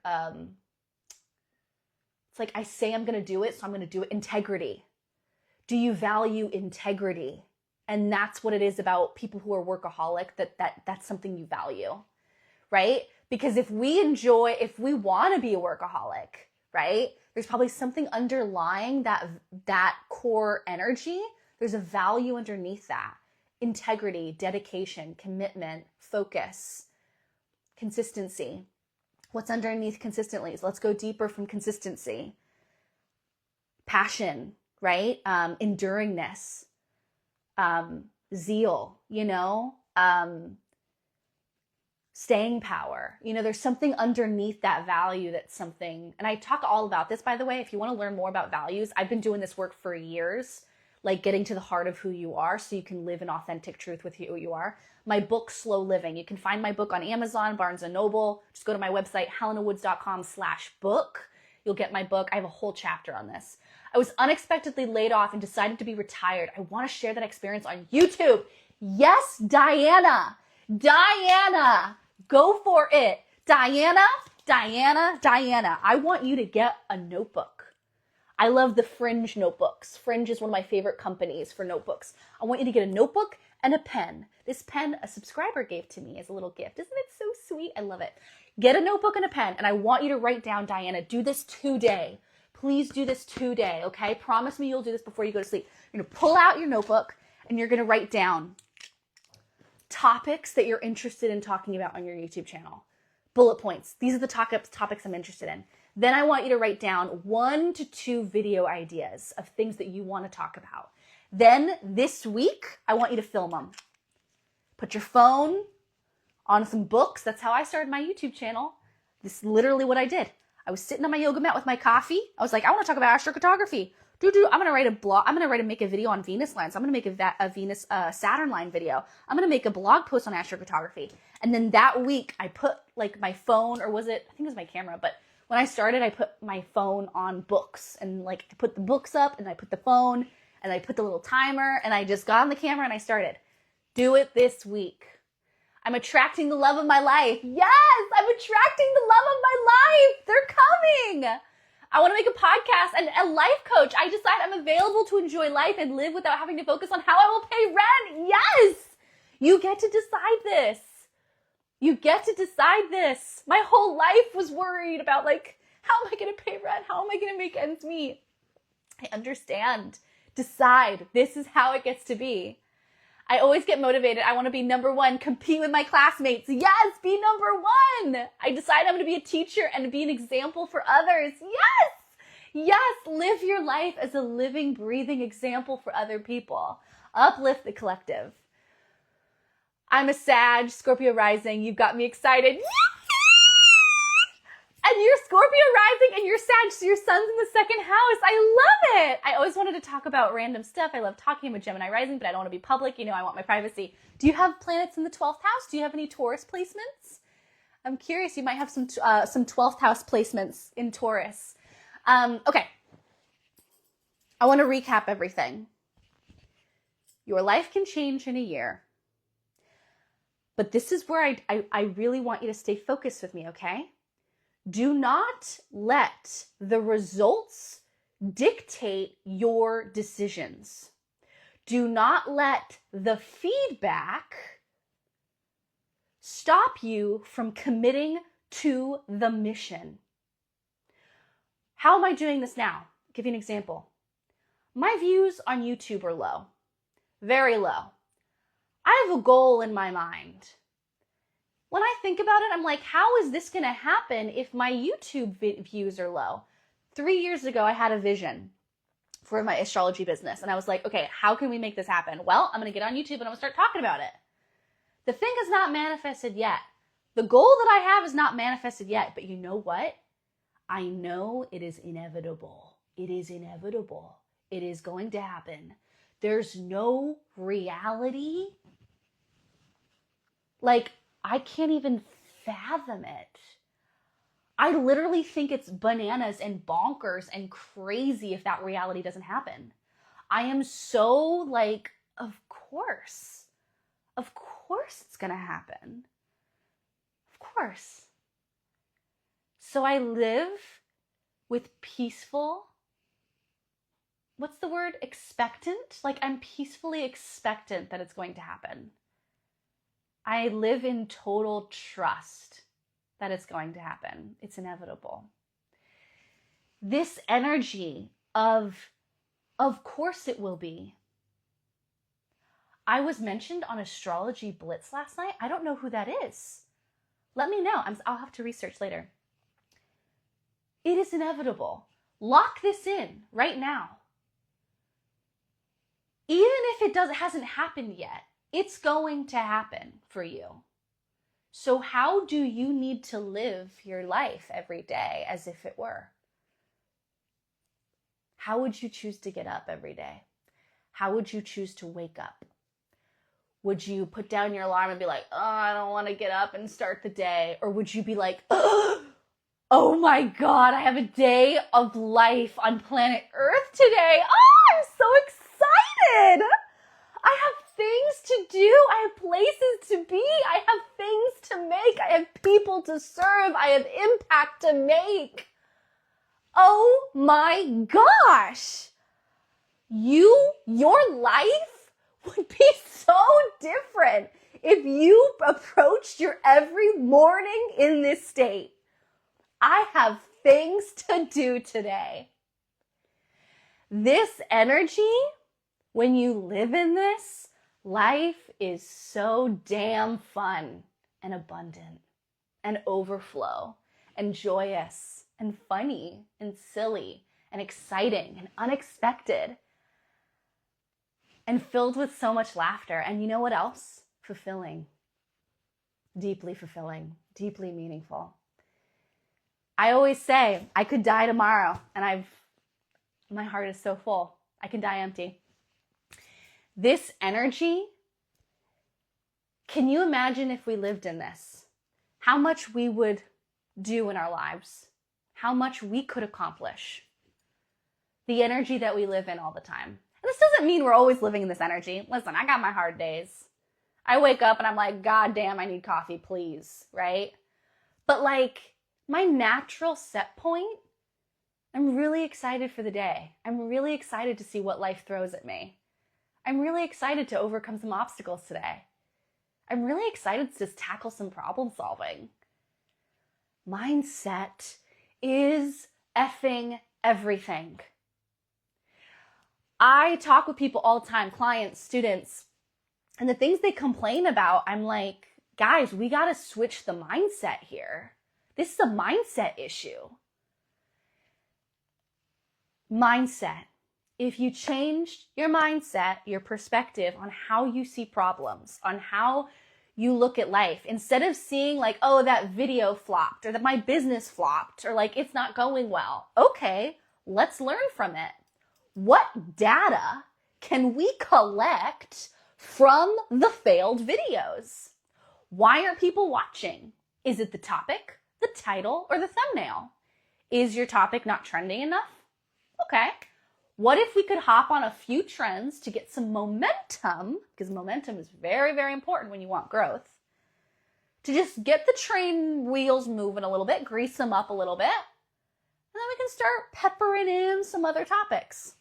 It's I say I'm going to do it, so I'm going to do it. Integrity. Do you value integrity? And that's what it is about people who are workaholic, that's something you value, right? Because if we want to be a workaholic, right? There's probably something underlying that core energy. There's a value underneath that. Integrity, dedication, commitment, focus, consistency. What's underneath consistently? So let's go deeper from consistency. Passion, right? Enduringness. Zeal, staying power. There's something underneath that value that's something, and I talk all about this, by the way, if you want to learn more about values. I've been doing this work for years, getting to the heart of who you are so you can live in authentic truth with who you are. My book, Slow Living. You can find my book on Amazon, Barnes & Noble. Just go to my website, helenawoods.com/book. You'll get my book. I have a whole chapter on this. I was unexpectedly laid off and decided to be retired. I want to share that experience on YouTube. Yes, Diana. Go for it. Diana. I want you to get a notebook. I love the Fringe notebooks. Fringe is one of my favorite companies for notebooks. I want you to get a notebook and a pen. This pen a subscriber gave to me as a little gift. Isn't it so sweet? I love it. Get a notebook and a pen, and I want you to write down, Diana, do this today. Please do this today, okay? Promise me you'll do this before you go to sleep. You're going to pull out your notebook, and you're going to write down topics that you're interested in talking about on your YouTube channel. Bullet points. These are the topics I'm interested in. Then I want you to write down 1 to 2 video ideas of things that you want to talk about. Then this week, I want you to film them. Put your phone on some books. That's how I started my YouTube channel. This is literally what I did. I was sitting on my yoga mat with my coffee. I was like, I want to talk about astrocartography. I'm going to write a blog. I'm going to make a video on Venus lines. I'm going to make a Venus Saturn line video. I'm going to make a blog post on astrocartography. And then that week I put like my phone, or was it, I think it was my camera, but when I started, I put my phone on books, and like I put the books up and I put the phone and I put the little timer, and I just got on the camera and I started. Do it this week. I'm attracting the love of my life. Yes, I'm attracting the love of my life. They're coming. I want to make a podcast and a life coach. I decide I'm available to enjoy life and live without having to focus on how I will pay rent. Yes, you get to decide this. You get to decide this. My whole life was worried about like, how am I going to pay rent? How am I going to make ends meet? I understand. Decide. This is how it gets to be. I always get motivated. I want to be number one, compete with my classmates. Yes, be number one. I decide I'm going to be a teacher and be an example for others. Yes, yes, live your life as a living, breathing example for other people. Uplift the collective. I'm a Sag, Scorpio rising. You've got me excited. And you're Scorpio rising and you're Sag, so your sun's in the second house. I love it. I always wanted to talk about random stuff. I love talking. I'm a Gemini rising, but I don't want to be public. You know, I want my privacy. Do you have planets in the 12th house? Do you have any Taurus placements? I'm curious. You might have some 12th house placements in Taurus. Okay. I want to recap everything. Your life can change in a year. But this is where I really want you to stay focused with me, okay? Do not let the results dictate your decisions. Do not let the feedback stop you from committing to the mission. How am I doing this now? I'll give you an example. My views on YouTube are low, very low. I have a goal in my mind. When I think about it, I'm like, how is this going to happen if my YouTube views are low? 3 years ago, I had a vision for my astrology business. And I was like, okay, how can we make this happen? Well, I'm going to get on YouTube and I'm going to start talking about it. The thing is not manifested yet. The goal that I have is not manifested yet. But you know what? I know it is inevitable. It is inevitable. It is going to happen. There's no reality. Like, I can't even fathom it. I literally think it's bananas and bonkers and crazy if that reality doesn't happen. I am so like, of course it's gonna happen. Of course. So I live with peaceful, what's the word? Expectant? Like I'm peacefully expectant that it's going to happen. I live in total trust that it's going to happen. It's inevitable. This energy of course it will be. I was mentioned on Astrology Blitz last night. I don't know who that is. Let me know. I'll have to research later. It is inevitable. Lock this in right now. Even if it hasn't happened yet, it's going to happen for you. So how do you need to live your life every day as if it were? How would you choose to get up every day? How would you choose to wake up? Would you put down your alarm and be like, oh, I don't want to get up and start the day? Or would you be like, oh my God, I have a day of life on planet Earth today. Oh, I'm so excited. I have things to do. I have places to be. I have things to make. I have people to serve. I have impact to make. Oh my gosh. Your life would be so different if you approached your every morning in this state. I have things to do today. This energy, when you live in this, life is so damn fun and abundant and overflow and joyous and funny and silly and exciting and unexpected and filled with so much laughter. And you know what else? Fulfilling. Deeply fulfilling. Deeply meaningful. I always say I could die tomorrow, and my heart is so full. I can die empty. This energy, can you imagine if we lived in this? How much we would do in our lives? How much we could accomplish? The energy that we live in all the time. And this doesn't mean we're always living in this energy. Listen, I got my hard days. I wake up and I'm like, God damn, I need coffee, please, right? But like my natural set point, I'm really excited for the day. I'm really excited to see what life throws at me. I'm really excited to overcome some obstacles today. I'm really excited to just tackle some problem solving. Mindset is effing everything. I talk with people all the time, clients, students, and the things they complain about, I'm like, guys, we got to switch the mindset here. This is a mindset issue. Mindset. If you changed your mindset, your perspective on how you see problems, on how you look at life, instead of seeing like, oh, that video flopped or that my business flopped or like it's not going well. Okay, let's learn from it. What data can we collect from the failed videos? Why aren't people watching? Is it the topic, the title, or the thumbnail? Is your topic not trending enough? Okay. What if we could hop on a few trends to get some momentum, because momentum is very, very important when you want growth, to just get the train wheels moving a little bit, grease them up a little bit, and then we can start peppering in some other topics.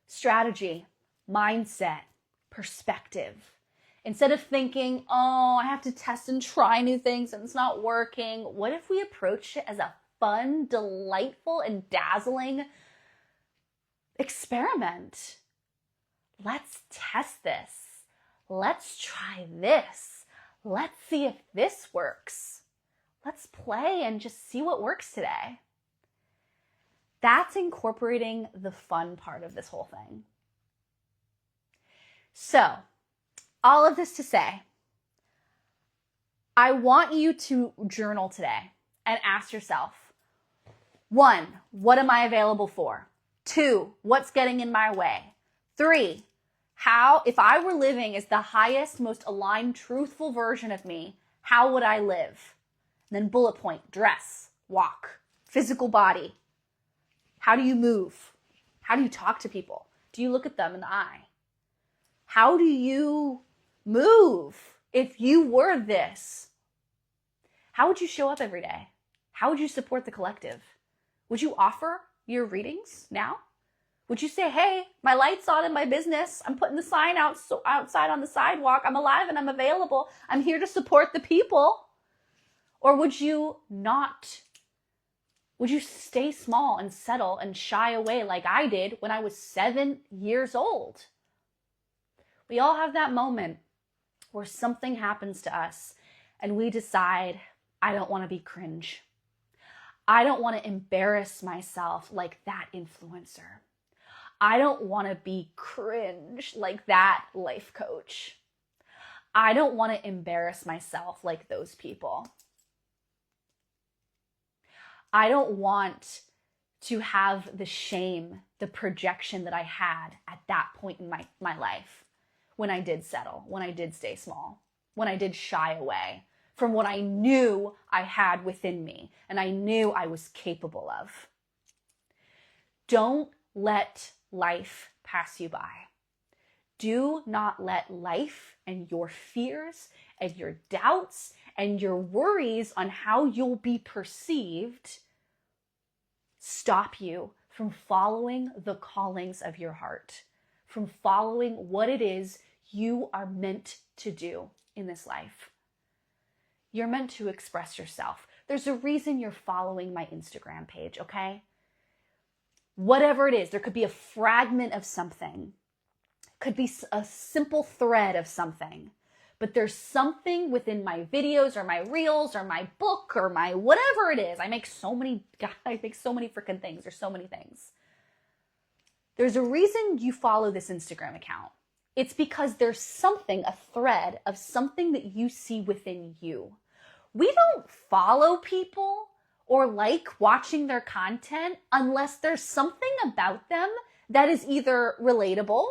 Strategy, mindset, perspective. Instead of thinking, oh, I have to test and try new things and it's not working, what if we approach it as a fun, delightful, and dazzling experiment? Let's test this. Let's try this. Let's see if this works. Let's play and just see what works today. That's incorporating the fun part of this whole thing. So, all of this to say, I want you to journal today and ask yourself, 1, what am I available for? 2, what's getting in my way? 3, how, if I were living as the highest, most aligned, truthful version of me, how would I live? And then bullet point, dress, walk, physical body. How do you move? How do you talk to people? Do you look at them in the eye? How do you move if you were this? How would you show up every day? How would you support the collective? Would you offer your readings now? Would you say, hey, my light's on in my business. I'm putting the sign outside on the sidewalk. I'm alive and I'm available. I'm here to support the people. Or would you not? Would you stay small and settle and shy away like I did when I was 7 years old? We all have that moment where something happens to us and we decide, I don't want to be cringe. I don't want to embarrass myself like that influencer. I don't want to be cringe like that life coach. I don't want to embarrass myself like those people. I don't want to have the shame, the projection that I had at that point in my life when I did settle, when I did stay small, when I did shy away from what I knew I had within me and I knew I was capable of. Don't let life pass you by. Do not let life and your fears and your doubts and your worries on how you'll be perceived stop you from following the callings of your heart, from following what it is you are meant to do in this life. You're meant to express yourself. There's a reason you're following my Instagram page, okay? Whatever it is, there could be a fragment of something. Could be a simple thread of something. But there's something within my videos or my reels or my book or my whatever it is. I make so many freaking things. There's so many things. There's a reason you follow this Instagram account. It's because there's something, a thread of something that you see within you. We don't follow people or like watching their content unless there's something about them that is either relatable,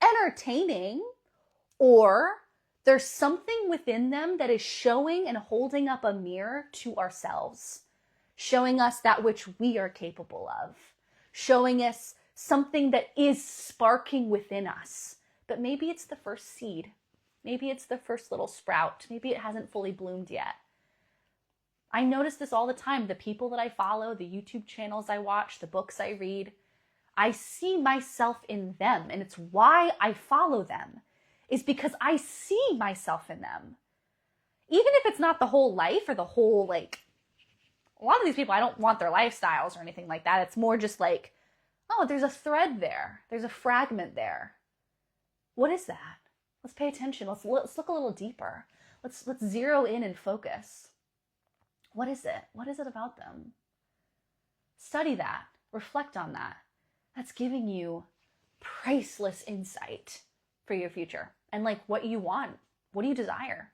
entertaining, or there's something within them that is showing and holding up a mirror to ourselves, showing us that which we are capable of, showing us something that is sparking within us. But maybe it's the first seed. Maybe it's the first little sprout. Maybe it hasn't fully bloomed yet. I notice this all the time. The people that I follow, the YouTube channels I watch, the books I read, I see myself in them. And it's why I follow them, is because I see myself in them. Even if it's not the whole life or the whole, like, a lot of these people, I don't want their lifestyles or anything like that. It's more just like, oh, there's a thread there. There's a fragment there. What is that? Let's pay attention. Let's look a little deeper. Let's zero in and focus. What is it? What is it about them? Study that. Reflect on that. That's giving you priceless insight for your future and like what you want. What do you desire?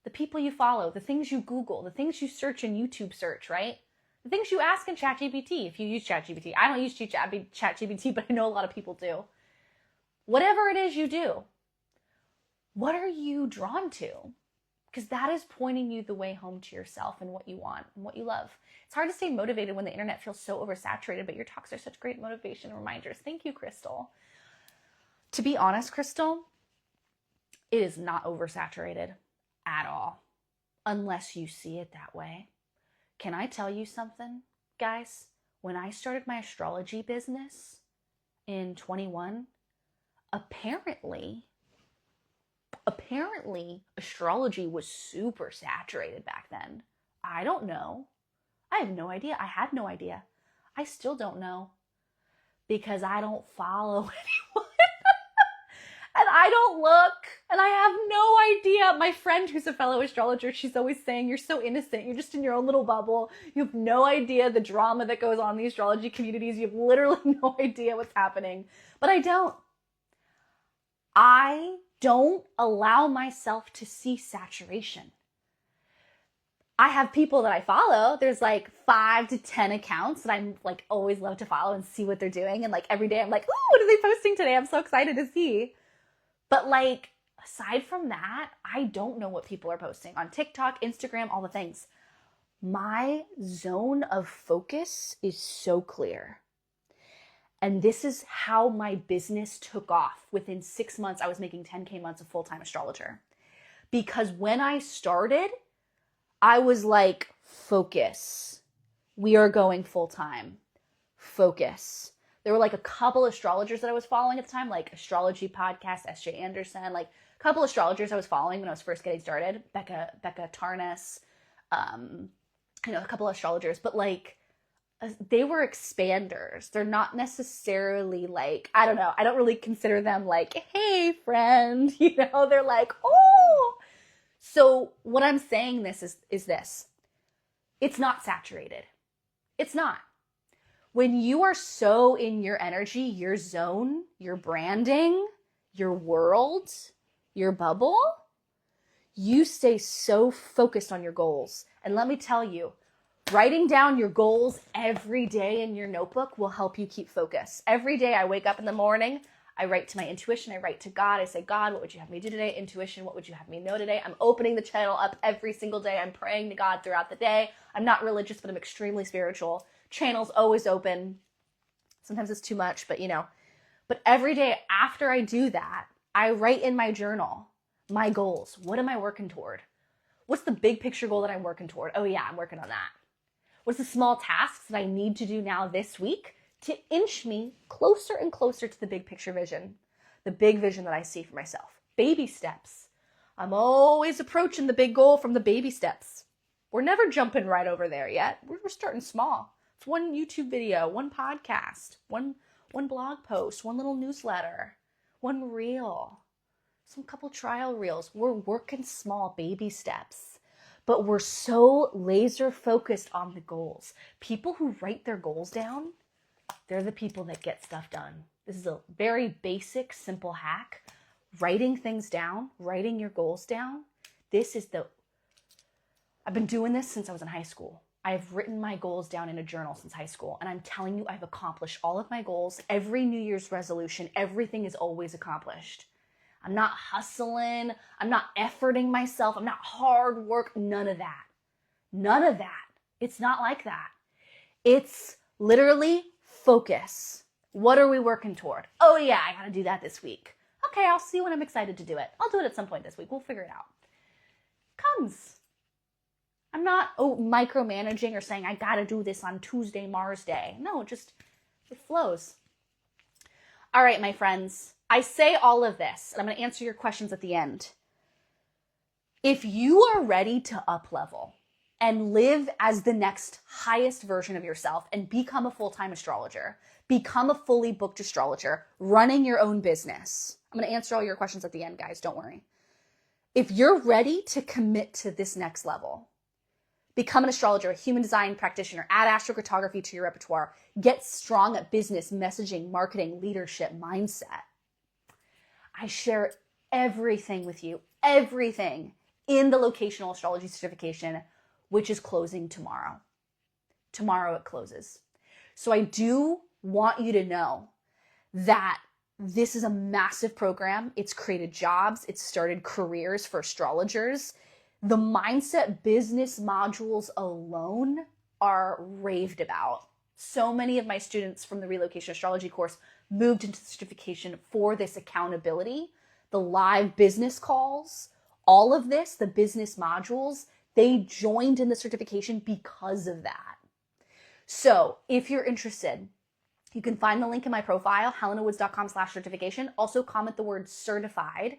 The people you follow, the things you Google, the things you search in YouTube search, right? The things you ask in ChatGPT, if you use ChatGPT. I don't use ChatGPT, but I know a lot of people do. Whatever it is you do, what are you drawn to? Because that is pointing you the way home to yourself and what you want and what you love. It's hard to stay motivated when the internet feels so oversaturated, but your talks are such great motivation and reminders. Thank you, Crystal. To be honest, Crystal, it is not oversaturated at all, unless you see it that way. Can I tell you something, guys? When I started my astrology business in 21, apparently astrology was super saturated back then. I don't know. I have no idea. I had no idea. I still don't know because I don't follow anyone. And I don't look, and I have no idea. My friend who's a fellow astrologer, she's always saying, you're so innocent. You're just in your own little bubble. You have no idea the drama that goes on in the astrology communities. You have literally no idea what's happening. But I don't allow myself to see saturation. I have people that I follow. There's like 5 to 10 accounts that I'm like always love to follow and see what they're doing. And like every day I'm like, oh, what are they posting today? I'm so excited to see. But like, aside from that, I don't know what people are posting on TikTok, Instagram, all the things. My zone of focus is so clear. And this is how my business took off. Within 6 months, I was making 10K months of full-time astrologer. Because when I started, I was like, focus. We are going full-time. Focus. There were like a couple astrologers that I was following at the time, like Astrology Podcast, S.J. Anderson, like a couple astrologers I was following when I was first getting started. Becca Tarnas, a couple astrologers, but like they were expanders. They're not necessarily like, I don't know. I don't really consider them like, hey, friend, they're like, oh. So what I'm saying is this. It's not saturated. It's not. When you are so in your energy, your zone, your branding, your world, your bubble, you stay so focused on your goals. And let me tell you, writing down your goals every day in your notebook will help you keep focus. Every day I wake up in the morning, I write to my intuition, I write to God, I say, God, what would you have me do today? Intuition, what would you have me know today? I'm opening the channel up every single day. I'm praying to God throughout the day. I'm not religious, but I'm extremely spiritual. Channel's always open. Sometimes it's too much, but But every day after I do that, I write in my journal my goals. What am I working toward? What's the big picture goal that I'm working toward? Oh yeah, I'm working on that. What's the small tasks that I need to do now this week to inch me closer and closer to the big picture vision, the big vision that I see for myself? Baby steps. I'm always approaching the big goal from the baby steps. We're never jumping right over there yet. We're starting small. It's one YouTube video, one podcast, one blog post, one little newsletter, one reel, some couple trial reels. We're working small baby steps, but we're so laser focused on the goals. People who write their goals down, they're the people that get stuff done. This is a very basic, simple hack. Writing things down, writing your goals down. I've been doing this since I was in high school. I've written my goals down in a journal since high school, and I'm telling you, I've accomplished all of my goals. Every New Year's resolution, everything is always accomplished. I'm not hustling. I'm not efforting myself. I'm not hard work. None of that. None of that. It's not like that. It's literally focus. What are we working toward? Oh yeah, I gotta do that this week. Okay, I'll see when I'm excited to do it. I'll do it at some point this week. We'll figure it out. Comes. I'm not micromanaging or saying I gotta do this on Tuesday, Mars Day. No, just it flows. All right, my friends. I say all of this, and I'm gonna answer your questions at the end. If you are ready to up level and live as the next highest version of yourself and become a full-time astrologer, become a fully booked astrologer, running your own business. I'm going to answer all your questions at the end, guys. Don't worry. If you're ready to commit to this next level, become an astrologer, a human design practitioner, add astrocartography to your repertoire, get strong at business, messaging, marketing, leadership, mindset. I share everything with you, everything in the locational astrology certification, which is closing tomorrow. Tomorrow it closes. So I do want you to know that this is a massive program. It's created jobs. It's started careers for astrologers. The mindset business modules alone are raved about. So many of my students from the relocation astrology course moved into the certification for this accountability, the live business calls, all of this, the business modules, they joined in the certification because of that. So if you're interested, you can find the link in my profile, helenawoods.com/certification. Also comment the word certified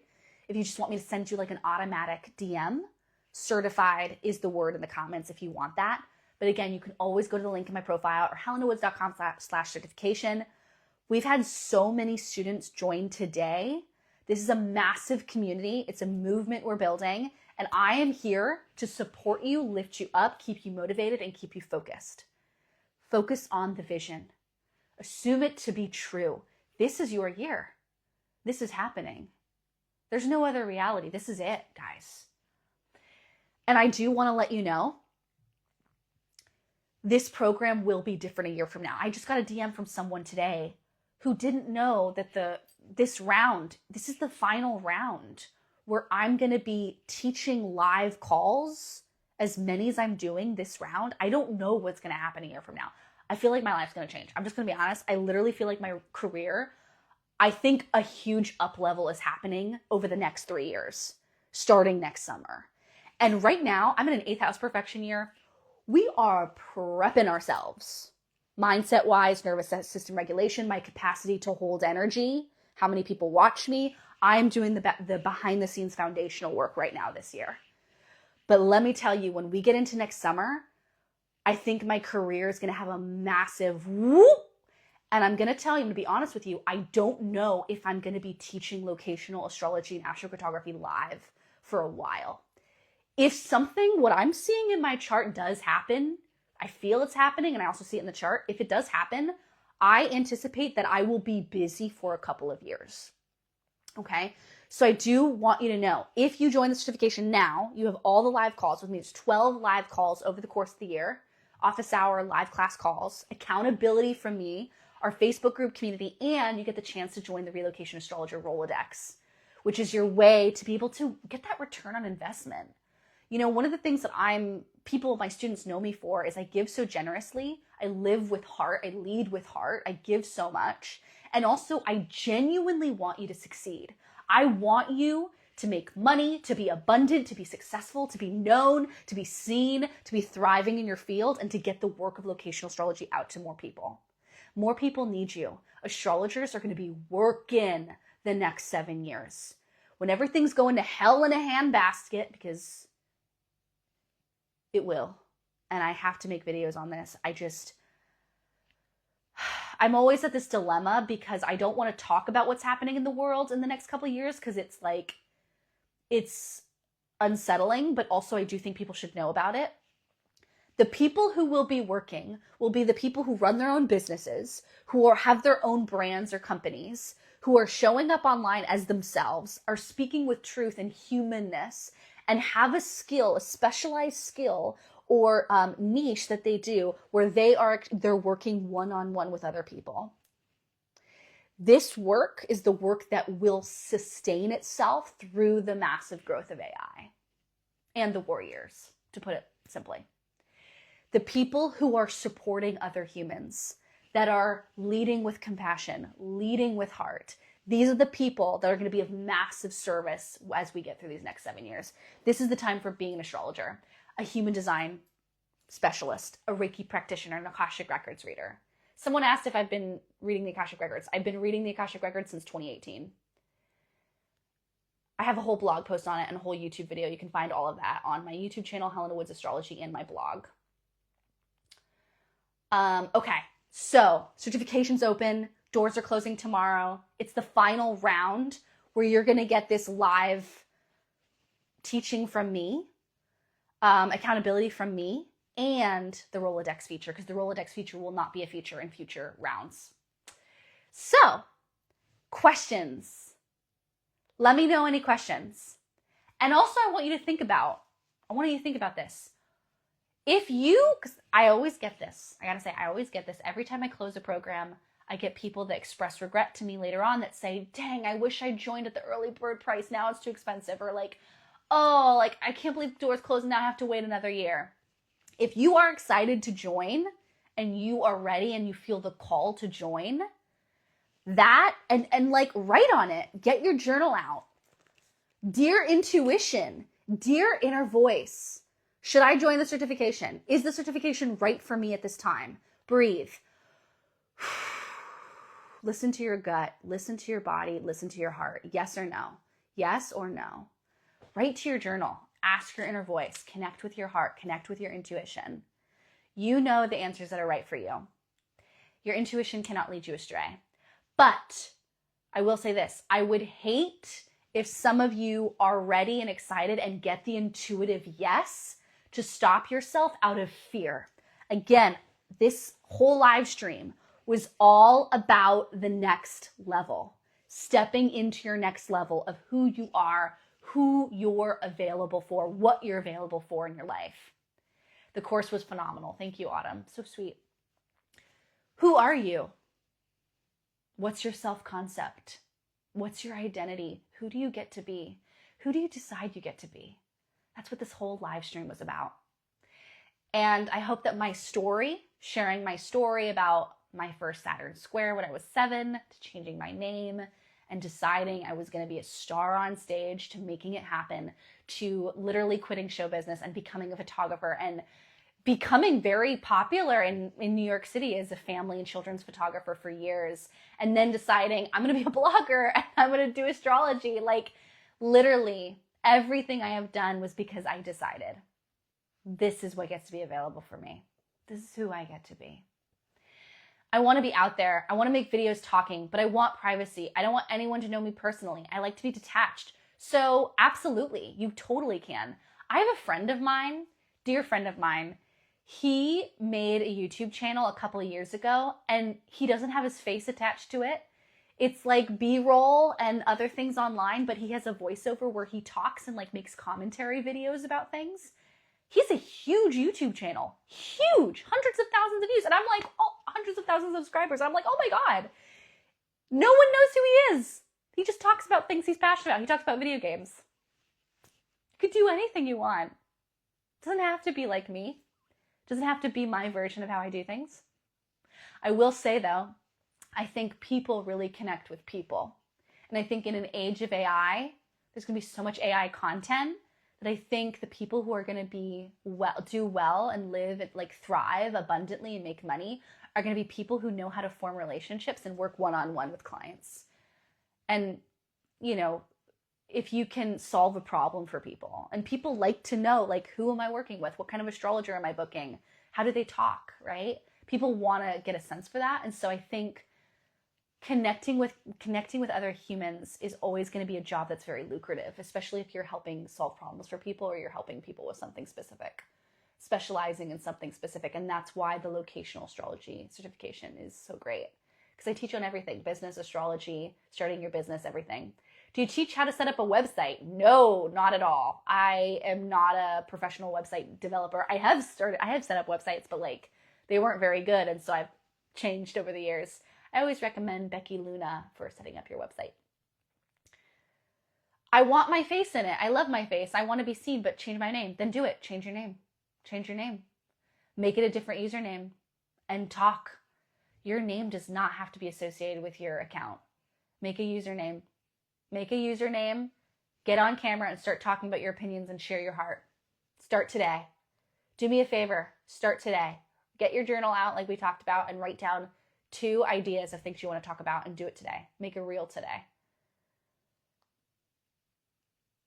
if you just want me to send you like an automatic DM. Certified is the word in the comments if you want that. But again, you can always go to the link in my profile or helenawoods.com/certification. We've had so many students join today. This is a massive community. It's a movement we're building. And I am here to support you, lift you up, keep you motivated, and keep you focused. Focus on the vision. Assume it to be true. This is your year. This is happening. There's no other reality. This is it, guys. And I do want to let you know, this program will be different a year from now. I just got a DM from someone today who didn't know that this is the final round where I'm going to be teaching live calls, as many as I'm doing this round. I don't know what's going to happen a year from now. I feel like my life's going to change. I'm just going to be honest. I literally feel like my career, I think a huge up level is happening over the next 3 years, starting next summer. And right now, I'm in an 8th house perfection year. We are prepping ourselves. Mindset-wise, nervous system regulation, my capacity to hold energy, how many people watch me. I'm doing the behind-the-scenes foundational work right now this year. But let me tell you, when we get into next summer, I think my career is going to have a massive whoop. And I'm going to tell you, I'm going to be honest with you, I don't know if I'm going to be teaching locational astrology and astrocartography live for a while. If something, what I'm seeing in my chart does happen, I feel it's happening, and I also see it in the chart. If it does happen, I anticipate that I will be busy for a couple of years. Okay? So I do want you to know, if you join the certification now, you have all the live calls with me. It's 12 live calls over the course of the year, office hour, live class calls, accountability from me, our Facebook group community, and you get the chance to join the Relocation Astrologer Rolodex, which is your way to be able to get that return on investment. You know, one of the things that my students know me for is I give so generously. I live with heart. I lead with heart. I give so much. And also, I genuinely want you to succeed. I want you to make money, to be abundant, to be successful, to be known, to be seen, to be thriving in your field, and to get the work of locational astrology out to more people. More people need you. Astrologers are going to be working the next 7 years. When everything's going to hell in a handbasket, because it will, and I have to make videos on this, I'm always at this dilemma because I don't want to talk about what's happening in the world in the next couple of years because it's unsettling, but also I do think people should know about it. The people who will be working will be the people who run their own businesses, who have their own brands or companies, who are showing up online as themselves, are speaking with truth and humanness, and have a skill, a specialized skill, or niche that they do where they're working one-on-one with other people. This work is the work that will sustain itself through the massive growth of AI and the warriors, to put it simply. The people who are supporting other humans, that are leading with compassion, leading with heart. These are the people that are going to be of massive service as we get through these next 7 years. This is the time for being an astrologer, a human design specialist, a Reiki practitioner, an Akashic Records reader. Someone asked if I've been reading the Akashic Records. I've been reading the Akashic Records since 2018. I have a whole blog post on it and a whole YouTube video. You can find all of that on my YouTube channel, Helena Woods Astrology, and my blog. Okay, so certification's open. Doors are closing tomorrow. It's the final round where you're going to get this live teaching from me, accountability from me, and the Rolodex feature, because the Rolodex feature will not be a feature in future rounds. So, questions. Let me know any questions. And also I want you to think about this. Because I always get this. I gotta say, I always get this. Every time I close a program, I get people that express regret to me later on that say, dang, I wish I joined at the early bird price. Now it's too expensive. Or like, oh, like I can't believe the doors closed and now I have to wait another year. If you are excited to join and you are ready and you feel the call to join, that and like write on it. Get your journal out. Dear intuition, dear inner voice, should I join the certification? Is the certification right for me at this time? Breathe. Listen to your gut. Listen to your body. Listen to your heart. Yes or no? Yes or no? Write to your journal. Ask your inner voice. Connect with your heart. Connect with your intuition. You know the answers that are right for you. Your intuition cannot lead you astray. But I will say this. I would hate if some of you are ready and excited and get the intuitive yes to stop yourself out of fear. Again, this whole live stream was all about the next level, stepping into your next level of who you are, who you're available for, what you're available for in your life. The course was phenomenal. Thank you, Autumn. So sweet. Who are you? What's your self-concept? What's your identity? Who do you get to be? Who do you decide you get to be? That's what this whole live stream was about. And I hope that my story, sharing my story about my first Saturn square when I was 7, to changing my name and deciding I was going to be a star on stage, to making it happen, to literally quitting show business and becoming a photographer and becoming very popular in New York City as a family and children's photographer for years, and then deciding I'm going to be a blogger and I'm going to do astrology. Like literally everything I have done was because I decided this is what gets to be available for me. This is who I get to be. I want to be out there. I want to make videos talking, but I want privacy. I don't want anyone to know me personally. I like to be detached. So absolutely, you totally can. I have a friend of mine, dear friend of mine. He made a YouTube channel a couple of years ago and he doesn't have his face attached to it. It's like B-roll and other things online, but he has a voiceover where he talks and like makes commentary videos about things. He's a huge YouTube channel, huge, hundreds of thousands of views. And I'm like, oh, hundreds of thousands of subscribers. I'm like, oh my God, no one knows who he is. He just talks about things he's passionate about. He talks about video games. You could do anything you want. It doesn't have to be like me. It doesn't have to be my version of how I do things. I will say though, I think people really connect with people. And I think in an age of AI, there's going to be so much AI content that I think the people who are going to do well and live, like thrive abundantly and make money are going to be people who know how to form relationships and work one-on-one with clients. And, you know, if you can solve a problem for people, and people like to know, like, who am I working with? What kind of astrologer am I booking? How do they talk, right? People want to get a sense for that. And so I think connecting with other humans is always going to be a job that's very lucrative, especially if you're helping solve problems for people or you're helping people with something specific, specializing in something specific. And that's why the locational astrology certification is so great, because I teach on everything: business, astrology, starting your business, everything. Do you teach how to set up a website? No, not at all. I am not a professional website developer. I have set up websites, but like they weren't very good. And so I've changed over the years. I always recommend Becky Luna for setting up your website. I want my face in it. I love my face. I want to be seen, but change my name. Then do it. Change your name. Change your name. Make it a different username and talk. Your name does not have to be associated with your account. Make a username. Make a username, get on camera and start talking about your opinions and share your heart. Start today. Do me a favor. Start today. Get your journal out like we talked about and write down 2 ideas of things you want to talk about and do it today. Make a reel today.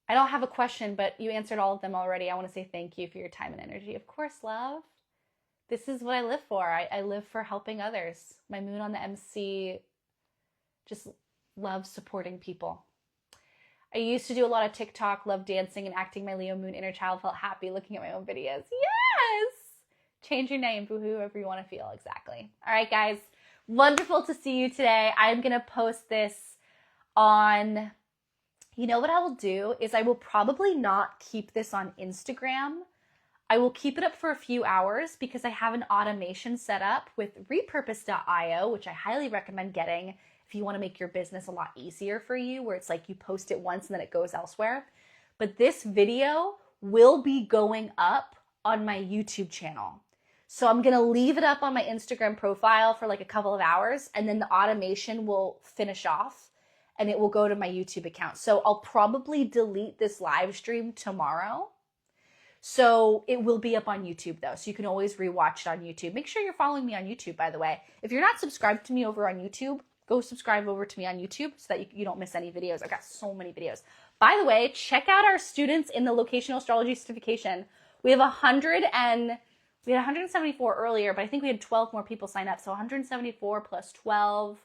I don't have a question, but you answered all of them already. I want to say thank you for your time and energy. Of course, love. This is what I live for. I live for helping others. My moon on the MC just loves supporting people. I used to do a lot of TikTok, love dancing and acting. My Leo moon inner child felt happy looking at my own videos. Yes! Change your name for whoever you want to feel. Exactly. All right, guys. Wonderful to see you today. I'm going to post this on, you know what I will do is I will probably not keep this on Instagram. I will keep it up for a few hours because I have an automation set up with repurpose.io, which I highly recommend getting if you want to make your business a lot easier for you, where it's like you post it once and then it goes elsewhere. But this video will be going up on my YouTube channel. So I'm going to leave it up on my Instagram profile for like a couple of hours, and then the automation will finish off and it will go to my YouTube account. So I'll probably delete this live stream tomorrow. So it will be up on YouTube though. So you can always rewatch it on YouTube. Make sure you're following me on YouTube, by the way. If you're not subscribed to me over on YouTube, go subscribe over to me on YouTube so that you don't miss any videos. I've got so many videos. By the way, check out our students in the locational astrology certification. We have 174 earlier, but I think we had 12 more people sign up. So 174 plus 12,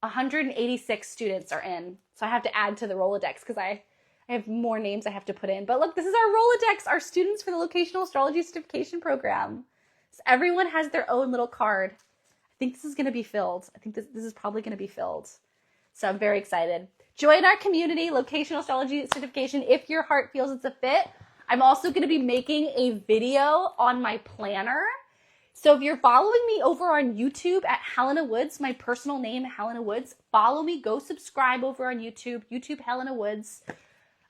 186 students are in. So I have to add to the Rolodex because I have more names I have to put in. But look, this is our Rolodex, our students for the locational astrology certification program. So everyone has their own little card. I think this is going to be filled. I think this is probably going to be filled. So I'm very excited. Join our community, locational astrology certification, if your heart feels it's a fit. I'm also going to be making a video on my planner. So if you're following me over on YouTube at Helena Woods, my personal name, Helena Woods, follow me, go subscribe over on YouTube, YouTube Helena Woods.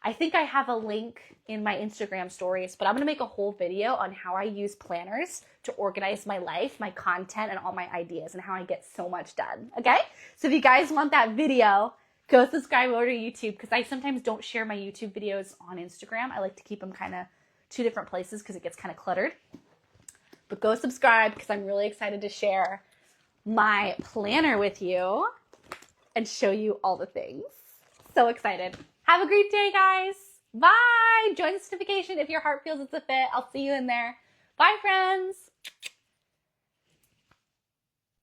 I think I have a link in my Instagram stories, but I'm going to make a whole video on how I use planners to organize my life, my content, and all my ideas, and how I get so much done, okay? So if you guys want that video, go subscribe over to YouTube, because I sometimes don't share my YouTube videos on Instagram. I like to keep them kind of 2 different places because it gets kind of cluttered. But go subscribe because I'm really excited to share my planner with you and show you all the things. So excited. Have a great day, guys. Bye. Join the certification if your heart feels it's a fit. I'll see you in there. Bye, friends.